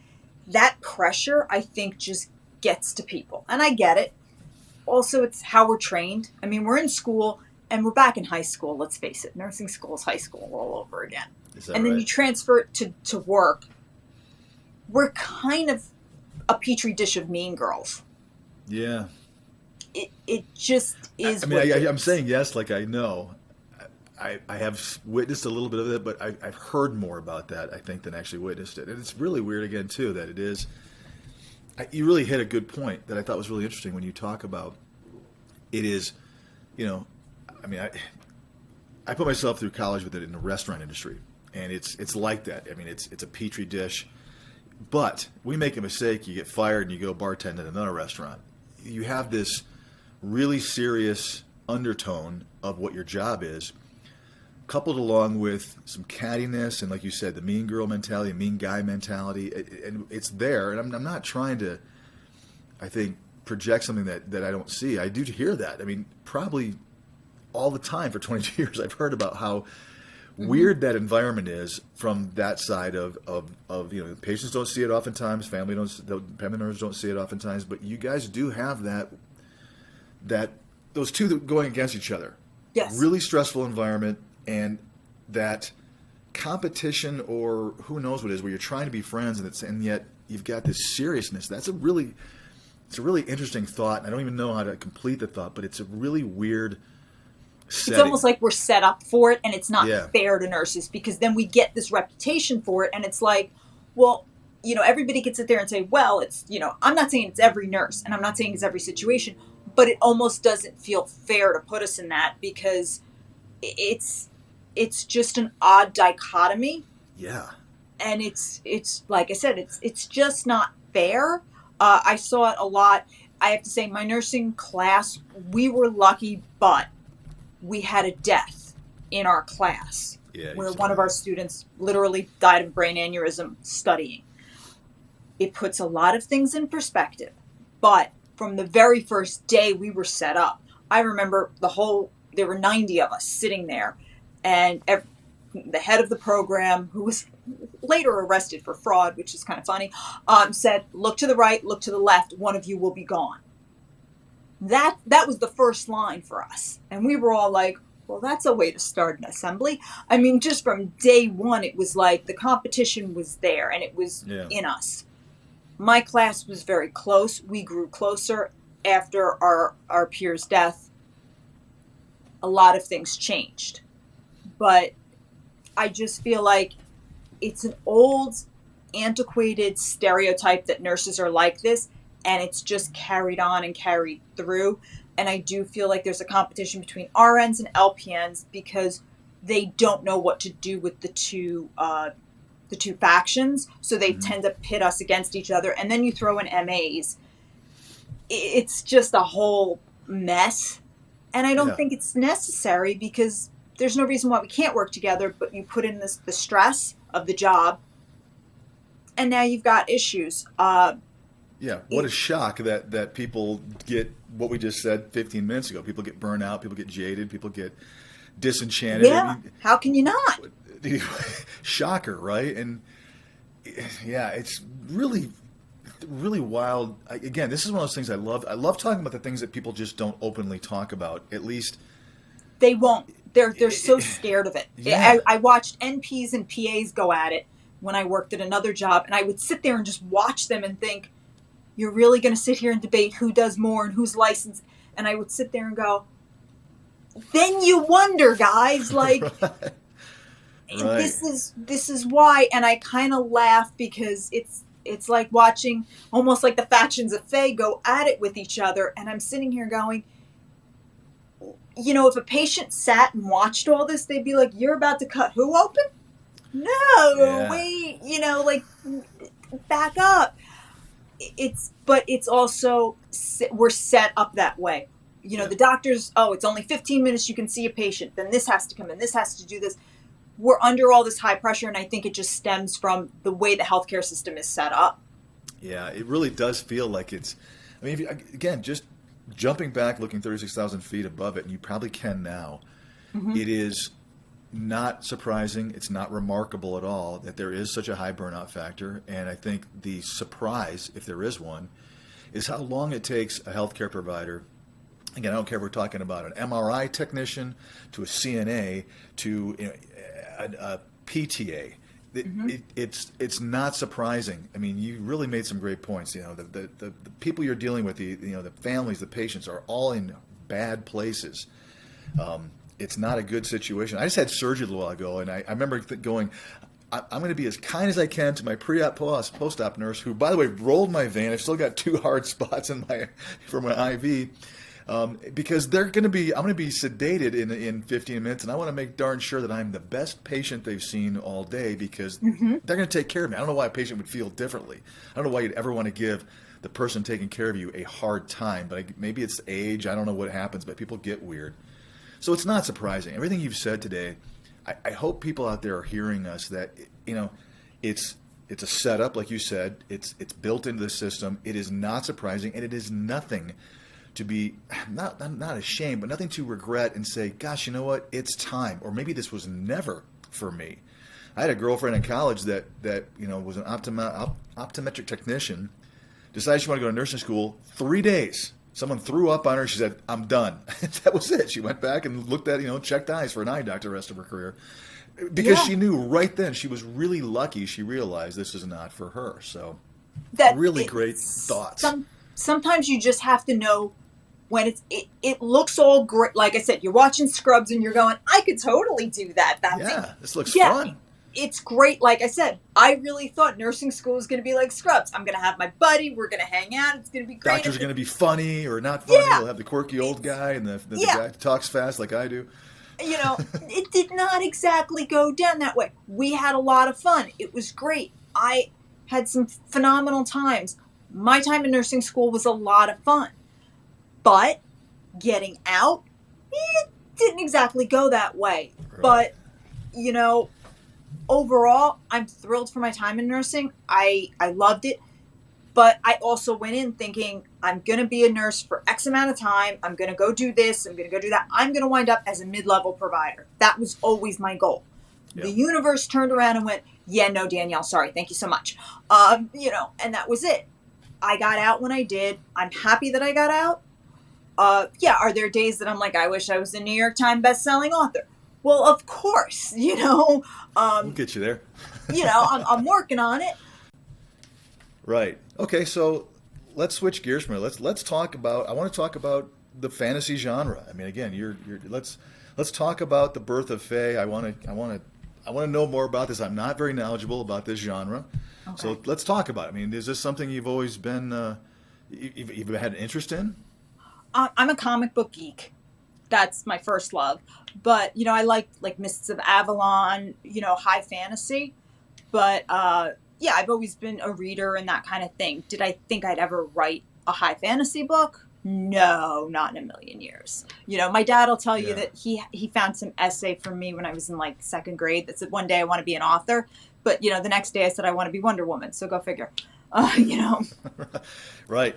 That pressure, I think, just gets to people. And I get it. Also, it's how we're trained. I mean, we're in school and we're back in high school, let's face it. Nursing school is high school all over again. And then you transfer it to work. We're kind of a petri dish of mean girls. Yeah. It just is. I mean, I'm saying yes, like I know. I have witnessed a little bit of it, but I've heard more about that, I think, than actually witnessed it. And it's really weird, again, too, that it is. You really hit a good point that I thought was really interesting when you talk about it is, you know, I mean, I put myself through college with it in the restaurant industry, and it's like that. I mean, it's a petri dish, but we make a mistake, you get fired, and you go bartend at another restaurant. You have this really serious undertone of what your job is, coupled along with some cattiness and, like you said, the mean girl mentality, mean guy mentality, and it's there. And I'm not trying to, I think, project something that I don't see. I do hear that. I mean, probably all the time for 22 years, I've heard about how weird that environment is from that side of you know, patients don't see it oftentimes, family members don't see it oftentimes, but you guys do have that those two going against each other. Yes. Really stressful environment, and that competition, or who knows what it is, where you're trying to be friends and yet you've got this seriousness. It's a really interesting thought. And I don't even know how to complete the thought, but it's a really weird setting. It's almost like we're set up for it, and it's not Yeah. fair to nurses, because then we get this reputation for it, and it's like, well, you know, everybody can sit there and say, well, it's, you know, I'm not saying it's every nurse, and I'm not saying it's every situation, but it almost doesn't feel fair to put us in that, because it's just an odd dichotomy. Yeah. And it's like I said, it's just not fair. I saw it a lot. I have to say, my nursing class, we were lucky, but we had a death in our class, where one of our students literally died of a brain aneurysm studying. It puts a lot of things in perspective, but from the very first day we were set up, I remember there were 90 of us sitting there, and the head of the program, who was later arrested for fraud, which is kind of funny, said, look to the right, look to the left, one of you will be gone. That was the first line for us. And we were all like, well, that's a way to start an assembly. I mean, just from day one, it was like the competition was there, and it was in us. My class was very close. We grew closer after our peer's death. A lot of things changed. But I just feel like it's an old, antiquated stereotype that nurses are like this, and it's just carried on and carried through. And I do feel like there's a competition between RNs and LPNs, because they don't know what to do with the two factions, so they tend to pit us against each other. And then you throw in MAs. It's just a whole mess. And I don't think it's necessary, because there's no reason why we can't work together, but you put in the stress of the job, and now you've got issues. What a shock that people get what we just said 15 minutes ago. People get burned out, people get jaded, people get disenchanted. Yeah, I mean, how can you not? Shocker, right? And yeah, it's really, really wild. Again, this is one of those things I love. I love talking about the things that people just don't openly talk about. At least they won't. They're so scared of it. Yeah. I watched NPs and PAs go at it when I worked at another job, and I would sit there and just watch them and think, you're really going to sit here and debate who does more and who's licensed? And I would sit there and go, then you wonder, guys, like, right. this is why. And I kind of laugh, because it's like watching almost like the factions of Fae go at it with each other. And I'm sitting here going, you know, if a patient sat and watched all this, they'd be like, you're about to cut who open? No, wait, you know, like, back up. But it's also, we're set up that way. You know, the doctors, it's only 15 minutes you can see a patient, then this has to come in, this has to do this. We're under all this high pressure, and I think it just stems from the way the healthcare system is set up. Yeah, it really does feel like it's, I mean, again, just jumping back, looking 36,000 feet above it, and you probably can now, it is not surprising, it's not remarkable at all that there is such a high burnout factor. And I think the surprise, if there is one, is how long it takes a healthcare provider. Again, I don't care if we're talking about an MRI technician to a CNA to a PTA. It's not surprising. I mean, you really made some great points. You know, the people you're dealing with, the families, the patients are all in bad places. It's not a good situation. I just had surgery a little while ago, and I remember going, I'm going to be as kind as I can to my pre-op, post-op nurse, who, by the way, rolled my van. I've still got 2 hard spots for my IV. Because I'm going to be sedated in 15 minutes, and I want to make darn sure that I'm the best patient they've seen all day, because they're going to take care of me. I don't know why a patient would feel differently. I don't know why you'd ever want to give the person taking care of you a hard time, but maybe it's age. I don't know what happens, but people get weird. So it's not surprising. Everything you've said today, I hope people out there are hearing us, that, it's a setup, like you said. It's built into the system. It is not surprising, and it is nothing to be not ashamed, but nothing to regret and say, gosh, you know what? It's time. Or maybe this was never for me. I had a girlfriend in college that was an optometric technician, decided she wanted to go to nursing school. 3 days. Someone threw up on her. She said, I'm done. That was it. She went back and looked at, checked eyes for an eye doctor the rest of her career. Because she knew right then, she was really lucky. She realized this is not for her. So really great thoughts. Sometimes you just have to know when it looks all great. Like I said, you're watching Scrubs and you're going, I could totally do that. This looks fun. It's great. Like I said, I really thought nursing school was going to be like Scrubs. I'm going to have my buddy. We're going to hang out. It's going to be great. Doctors are going to be funny or not funny. We'll have the quirky old guy and the guy that talks fast like I do. It did not exactly go down that way. We had a lot of fun. It was great. I had some phenomenal times. My time in nursing school was a lot of fun. But getting out, it didn't exactly go that way. Right. But, overall, I'm thrilled for my time in nursing. I loved it. But I also went in thinking, I'm going to be a nurse for X amount of time. I'm going to go do this. I'm going to go do that. I'm going to wind up as a mid-level provider. That was always my goal. Yep. The universe turned around and went, yeah, no, Danielle, sorry. Thank you so much. And that was it. I got out when I did. I'm happy that I got out. Are there days that I'm like, I wish I was a New York Times best-selling author? Well, of course, we'll get you there. I'm working on it. Right. Okay. So let's switch gears from it. Let's talk about. I want to talk about the fantasy genre. I mean, again, let's talk about the birth of Fae. I want to know more about this. I'm not very knowledgeable about this genre. Okay. So let's talk about it. I mean, is this something you've always been, you've had an interest in? I'm a comic book geek. That's my first love. But, I like Mists of Avalon, high fantasy. But, I've always been a reader and that kind of thing. Did I think I'd ever write a high fantasy book? No, not in a million years. My dad will tell you that he found some essay from me when I was in second grade that said, one day I want to be an author. But, the next day I said I want to be Wonder Woman. So go figure. Right.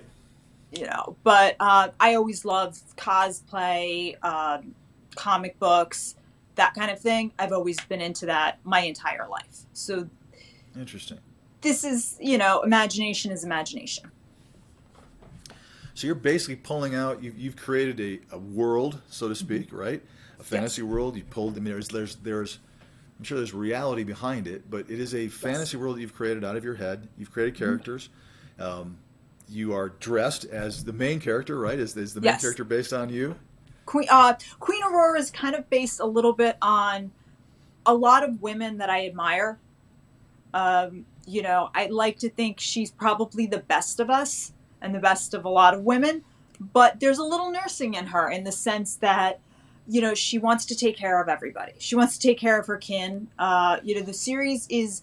But I always loved cosplay, comic books, that kind of thing. I've always been into that my entire life. So interesting. This is, imagination is imagination. So you're basically pulling out, you've created a world, so to speak, right? A fantasy world. You pulled, there's I'm sure there's reality behind it, but it is a fantasy world that you've created out of your head. You've created characters. You are dressed as the main character, right? Is the main character based on you? Queen Aurora is kind of based a little bit on a lot of women that I admire. I like to think she's probably the best of us and the best of a lot of women, but there's a little nursing in her in the sense that, she wants to take care of everybody. She wants to take care of her kin. The series is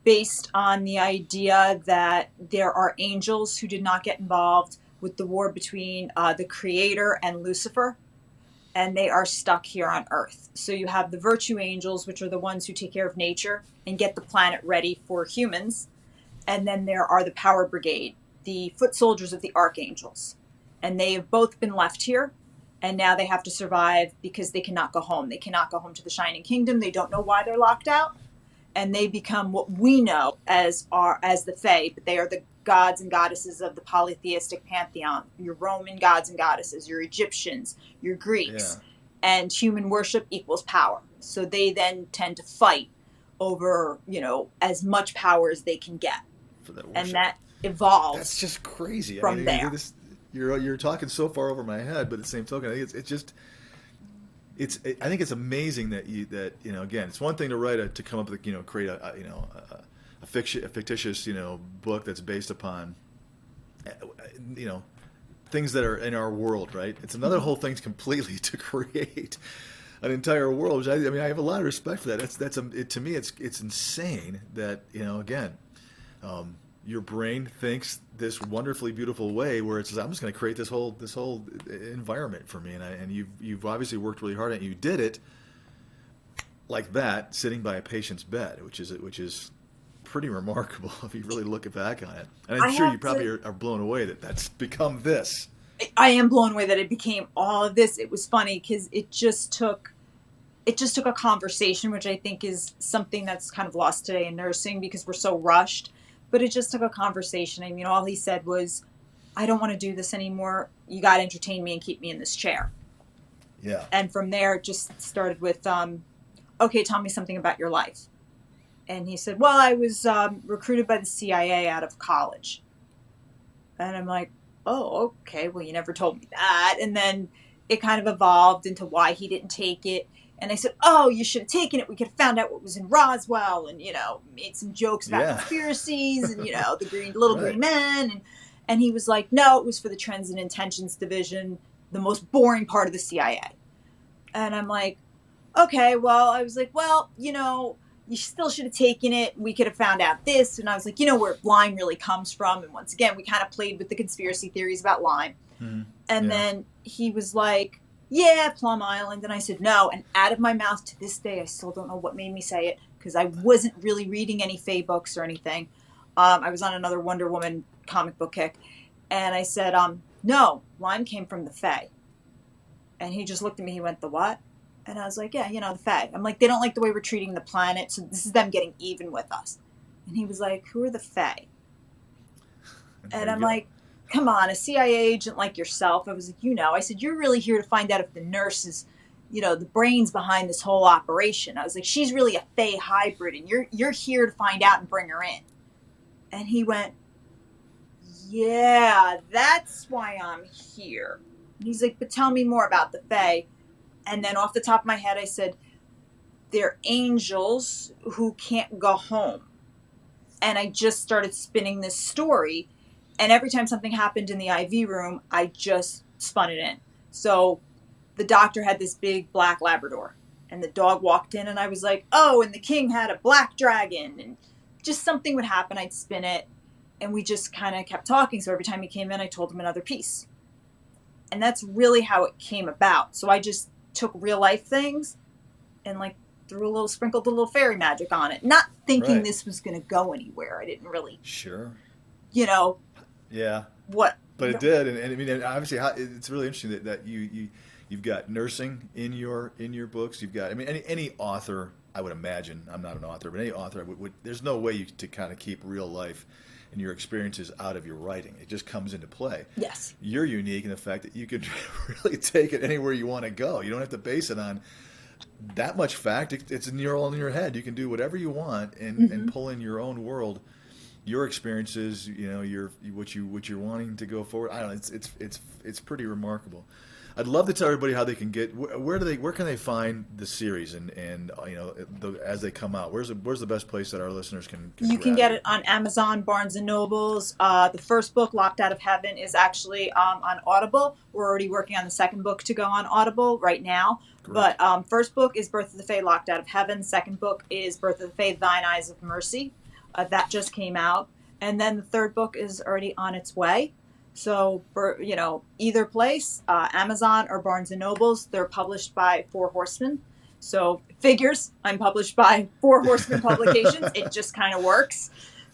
based on the idea that there are angels who did not get involved with the war between the Creator and Lucifer, and they are stuck here on Earth. So you have the virtue angels, which are the ones who take care of nature and get the planet ready for humans. And then there are the Power Brigade, the foot soldiers of the archangels. And they have both been left here, and now they have to survive because they cannot go home. They cannot go home to the Shining Kingdom. They don't know why they're locked out. And they become what we know as the Fae, but they are the gods and goddesses of the polytheistic pantheon. Your Roman gods and goddesses, your Egyptians, your Greeks, and human worship equals power. So they then tend to fight over, as much power as they can get. For that worship. And that evolves. That's just crazy. From there. You're talking so far over my head, but at the same token, I think I think it's amazing that again, it's one thing to write to come up with create a fictitious book that's based upon things that are in our world, right? It's another whole thing completely to create an entire world. Which I mean, I have a lot of respect for that. To me, it's insane that, again, your brain thinks this wonderfully beautiful way where it says, I'm just going to create this whole environment for me, and you've obviously worked really hard at it. You did it like that, sitting by a patient's bed, which is pretty remarkable if you really look back on it. And I'm sure you probably are blown away that that's become this. I am blown away that it became all of this. It was funny because it just took a conversation, which I think is something that's kind of lost today in nursing because we're so rushed. But it just took a conversation. I mean, all he said was, I don't want to do this anymore. You got to entertain me and keep me in this chair. Yeah. And from there, it just started with, okay, tell me something about your life. And he said, well, I was recruited by the CIA out of college. And I'm like, oh, okay, well, you never told me that. And then it kind of evolved into why he didn't take it. And I said, oh, you should have taken it. We could have found out what was in Roswell and, made some jokes about conspiracies and, the green men. And he was like, no, it was for the Trends and Intentions Division, the most boring part of the CIA. And I'm like, okay, well, I was like, well, you still should have taken it. We could have found out this. And I was like, where Lyme really comes from. And once again, we kind of played with the conspiracy theories about Lyme. Mm-hmm. And then he was like, yeah, Plum Island. And I said, no. And out of my mouth to this day, I still don't know what made me say it because I wasn't really reading any Fae books or anything. I was on another Wonder Woman comic book kick. And I said, no, Lyme came from the Fae. And he just looked at me. He went, the what? And I was like, yeah, the Fae. I'm like, they don't like the way we're treating the planet. So this is them getting even with us. And he was like, who are the Fae? And I'm like, come on, a CIA agent like yourself. I was like, I said, you're really here to find out if the nurse is, the brains behind this whole operation. I was like, she's really a Fae hybrid, and you're here to find out and bring her in. And he went, yeah, that's why I'm here. And he's like, but tell me more about the Fae. And then off the top of my head, I said, they're angels who can't go home. And I just started spinning this story. And every time something happened in the IV room, I just spun it in. So the doctor had this big black Labrador. And the dog walked in and I was like, oh, and the king had a black dragon. And just something would happen. I'd spin it. And we just kind of kept talking. So every time he came in, I told him another piece. And that's really how it came about. So I just took real life things and sprinkled a little fairy magic on it. Not thinking this was going to go anywhere. I didn't really. Sure. Yeah. What? But it did, and I mean, obviously, it's really interesting that you've got nursing in your books. You've got, I mean, any author, I would imagine. I'm not an author, but any author would there's no way to kind of keep real life and your experiences out of your writing. It just comes into play. Yes. You're unique in the fact that you can really take it anywhere you want to go. You don't have to base it on that much fact. It's all in your head. You can do whatever you want and pull in your own world. Your experiences, what you're wanting to go forward. I don't know. It's pretty remarkable. I'd love to tell everybody how they can get. Where can they find the series and as they come out? Where's the best place that our listeners can you can get it on Amazon, Barnes and Nobles. The first book, Locked Out of Heaven, is actually on Audible. We're already working on the second book to go on Audible right now. Great. But first book is Birth of the Fae, Locked Out of Heaven. Second book is Birth of the Fae, Thine Eyes of Mercy. That just came out. And then the third book is already on its way. So, either place, Amazon or Barnes & Nobles, they're published by Four Horsemen. So, figures, I'm published by Four Horsemen Publications. It just kind of works.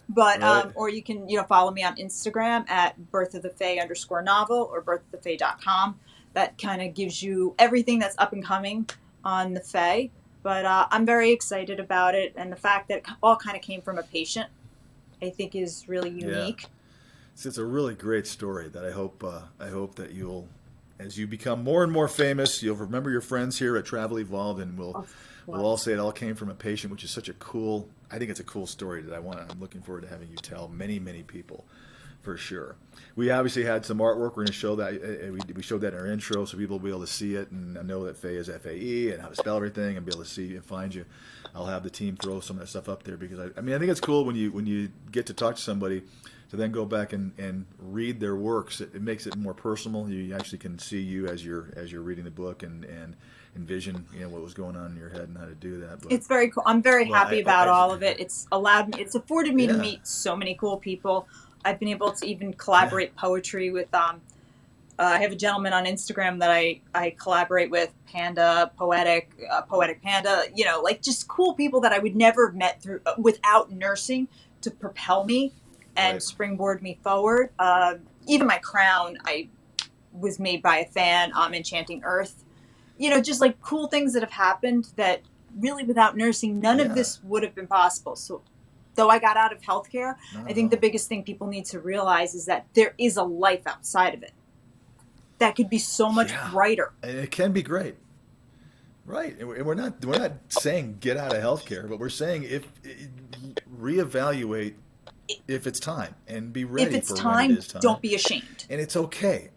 But, or you can, follow me on Instagram at birthofthefae_novel or birthofthefae.com. That kind of gives you everything that's up and coming on the Fae. But I'm very excited about it. And the fact that it all kind of came from a patient, I think is really unique. Yeah. It's a really great story that I hope that you'll, as you become more and more famous, you'll remember your friends here at Travel Evolved, and we'll all say it all came from a patient, which is such a cool. I think it's a cool story that I'm looking forward to having you tell many people, for sure. We obviously had some artwork. We're going to show that. We showed that in our intro, so people will be able to see it and know that Fae is F-A-E and how to spell everything and be able to see and find you. I'll have the team throw some of that stuff up there because I think it's cool when you get to talk to somebody to then go back and read their works. It makes it more personal. You actually can see you as you're reading the book and envision what was going on in your head and how to do that. But, it's very cool. I'm very well, happy about all of it. It's afforded me to Yeah. meet so many cool people. I've been able to even Yeah. collaborate poetry with I have a gentleman on Instagram that I collaborate with, Panda Poetic, Poetic Panda, like just cool people that I would never have met through without nursing to propel me and Right. springboard me forward. Even my crown, I was made by a fan, Enchanting Earth. Just like cool things that have happened that really without nursing, none of Yeah. this would have been possible. So though I got out of healthcare, Not I at think the all. biggest thing people need to realize is that there is a life outside of it that could be so much Yeah. brighter. And it can be great. Right. And we're not saying get out of healthcare, but we're saying if reevaluate if it's time and be If ready it's for when it time, is time. don't be ashamed. And it's okay.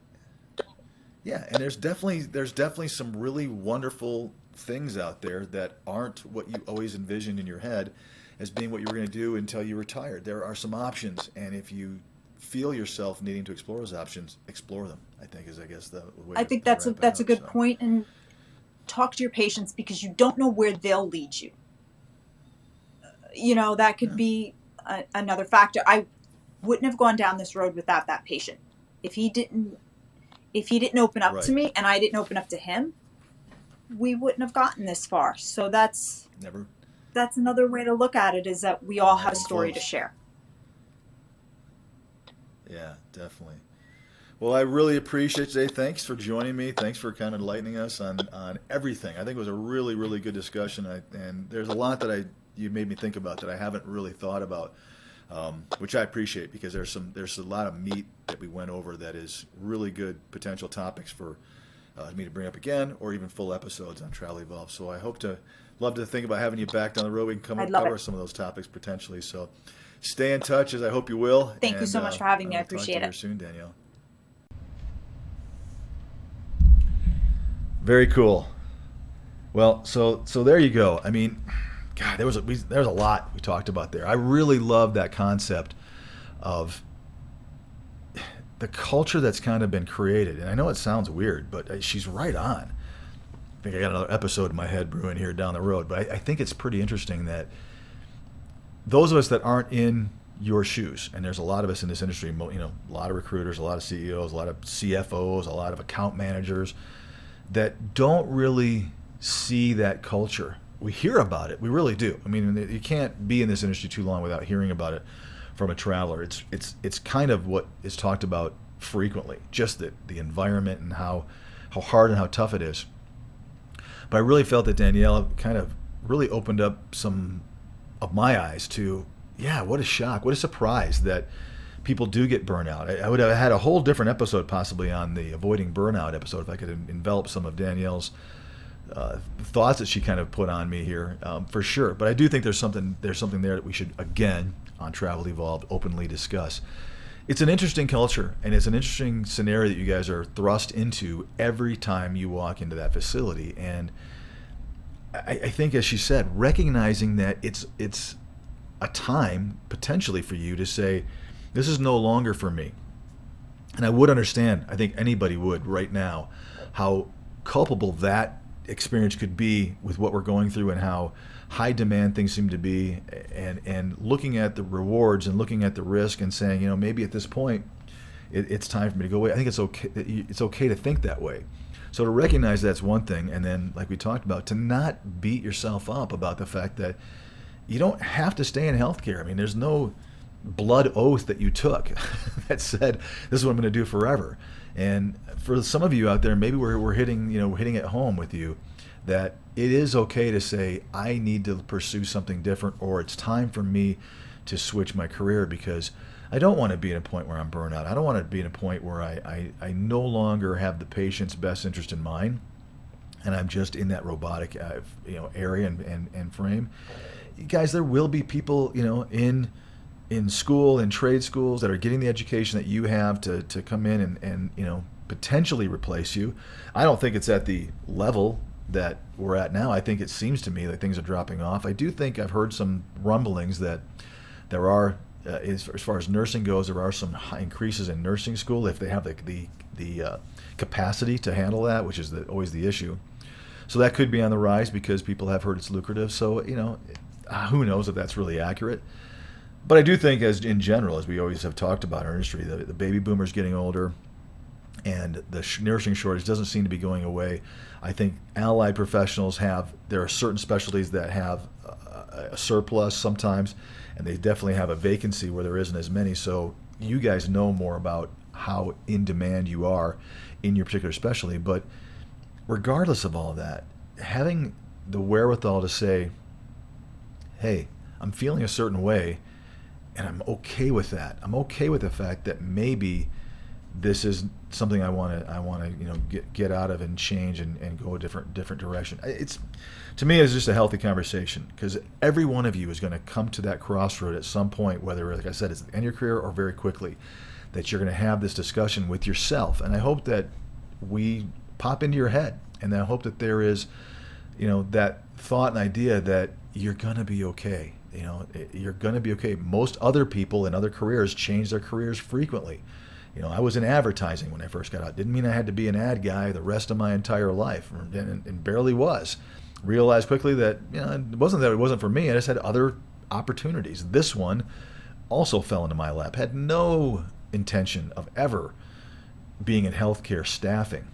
Yeah, and there's definitely some really wonderful things out there that aren't what you always envisioned in your head as being what you were going to do until you retired. There are some options, and if you feel yourself needing to explore those options, explore them. I think is the way. I think to that's wrap it that's a up, good so. point. And talk to your patients because you don't know where they'll lead you. That could Yeah. be another factor. I wouldn't have gone down this road without that patient. If he didn't open up to Right. me and I didn't open up to him, we wouldn't have gotten this far. So that's Never another way to look at it, is that we all have a even story to close. share. Yeah, definitely. Well, I really appreciate it today. Thanks for joining me. Thanks for kind of enlightening us on everything. I think it was a really, really good discussion. And there's a lot that you made me think about that I haven't really thought about, which I appreciate because there's a lot of meat that we went over that is really good potential topics for me to bring up again or even full episodes on Travel Evolve. So I love to think about having you back down the road. We can come I'd and love cover it. some of those topics potentially. So stay in touch, as I hope you will. Thank you so much for having me. I will talk to appreciate you here it. soon, Danielle. Very cool. Well, so there you go. I mean, God, there was a lot we talked about there. I really love that concept of the culture that's kind of been created. And I know it sounds weird, but she's right on. I think I got another episode in my head brewing here down the road. But I think it's pretty interesting that those of us that aren't in your shoes, and there's a lot of us in this industry, a lot of recruiters, a lot of CEOs, a lot of CFOs, a lot of account managers that don't really see that culture. We hear about it. We really do. I mean, you can't be in this industry too long without hearing about it from a traveler. It's kind of what is talked about frequently, just the environment and how hard and how tough it is. But I really felt that Danielle kind of really opened up some of my eyes to, yeah, what a shock, what a surprise that people do get burnout. I would have had a whole different episode possibly on the avoiding burnout episode if I could envelop some of Danielle's thoughts that she kind of put on me here, for sure. But I do think there's something there that we should, again, on Travel Evolved, openly discuss. It's an interesting culture, and it's an interesting scenario that you guys are thrust into every time you walk into that facility. And I think, as she said, recognizing that it's a time potentially for you to say, this is no longer for me. And I would understand, I think anybody would right now, how culpable that experience could be with what we're going through and how high demand things seem to be, and looking at the rewards and looking at the risk and saying, maybe at this point it's time for me to go away. I think it's okay to think that way. So to recognize that's one thing, and then, like we talked about, to not beat yourself up about the fact that you don't have to stay in healthcare. I mean, there's no blood oath that you took that said, this is what I'm going to do forever. And for some of you out there, maybe we're hitting it home with you that it is okay to say, I need to pursue something different, or it's time for me to switch my career because I don't want to be at a point where I'm burnt out. I don't want to be at a point where I no longer have the patient's best interest in mind, and I'm just in that robotic area and frame. Guys, there will be people in school, in trade schools, that are getting the education that you have to come in and potentially replace you. I don't think it's at the level that we're at now. I think it seems to me that things are dropping off. I do think I've heard some rumblings that there are as far as nursing goes, there are some high increases in nursing school if they have the capacity to handle that, which is always the issue. So that could be on the rise because people have heard it's lucrative. So who knows if that's really accurate. But I do think, as in general, as we always have talked about in our industry, the baby boomers getting older, and the nursing shortage doesn't seem to be going away. I think allied professionals there are certain specialties that have a surplus sometimes, and they definitely have a vacancy where there isn't as many. So you guys know more about how in demand you are in your particular specialty. But regardless of all that, having the wherewithal to say, hey, I'm feeling a certain way, and I'm okay with that. I'm okay with the fact that maybe this is something I want to get out of and change and go a different direction. To me, it's just a healthy conversation, because every one of you is going to come to that crossroad at some point, whether, like I said, it's the end of your career or very quickly, that you're going to have this discussion with yourself. And I hope that we pop into your head, and I hope that there is, that thought and idea that you're going to be okay. You're going to be okay. Most other people in other careers change their careers frequently. I was in advertising when I first got out. Didn't mean I had to be an ad guy the rest of my entire life, and barely was. Realized quickly that it wasn't for me. I just had other opportunities. This one also fell into my lap. Had no intention of ever being in healthcare staffing.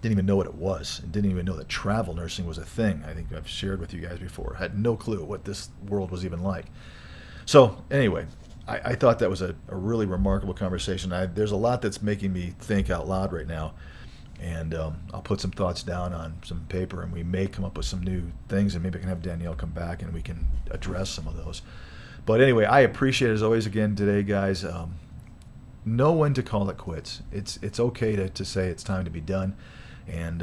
Didn't even know what it was, and didn't even know that travel nursing was a thing. I think I've shared with you guys before. Had no clue what this world was even like. So anyway, I thought that was a really remarkable conversation. There's a lot that's making me think out loud right now, and I'll put some thoughts down on some paper, and we may come up with some new things, and maybe I can have Danielle come back and we can address some of those. But anyway, I appreciate it as always again today, guys. Know when to call it quits. It's okay to say it's time to be done, and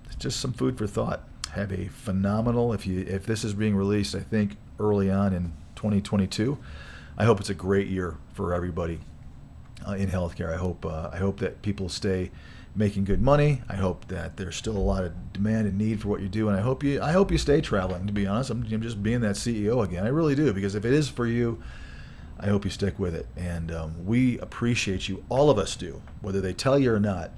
it's just some food for thought. Have a phenomenal, if this is being released, I think early on in 2022. I hope it's a great year for everybody in healthcare. I hope that people stay making good money. I hope that there's still a lot of demand and need for what you do, and I hope you stay traveling. To be honest, I'm just being that CEO again. I really do, because if it is for you, I hope you stick with it. And we appreciate you. All of us do, whether they tell you or not.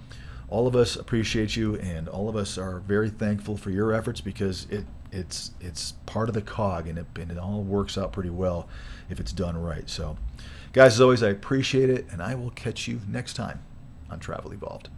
All of us appreciate you, and all of us are very thankful for your efforts, because it's part of the cog, and it all works out pretty well if it's done right. So, guys, as always, I appreciate it, and I will catch you next time on Travel Evolved.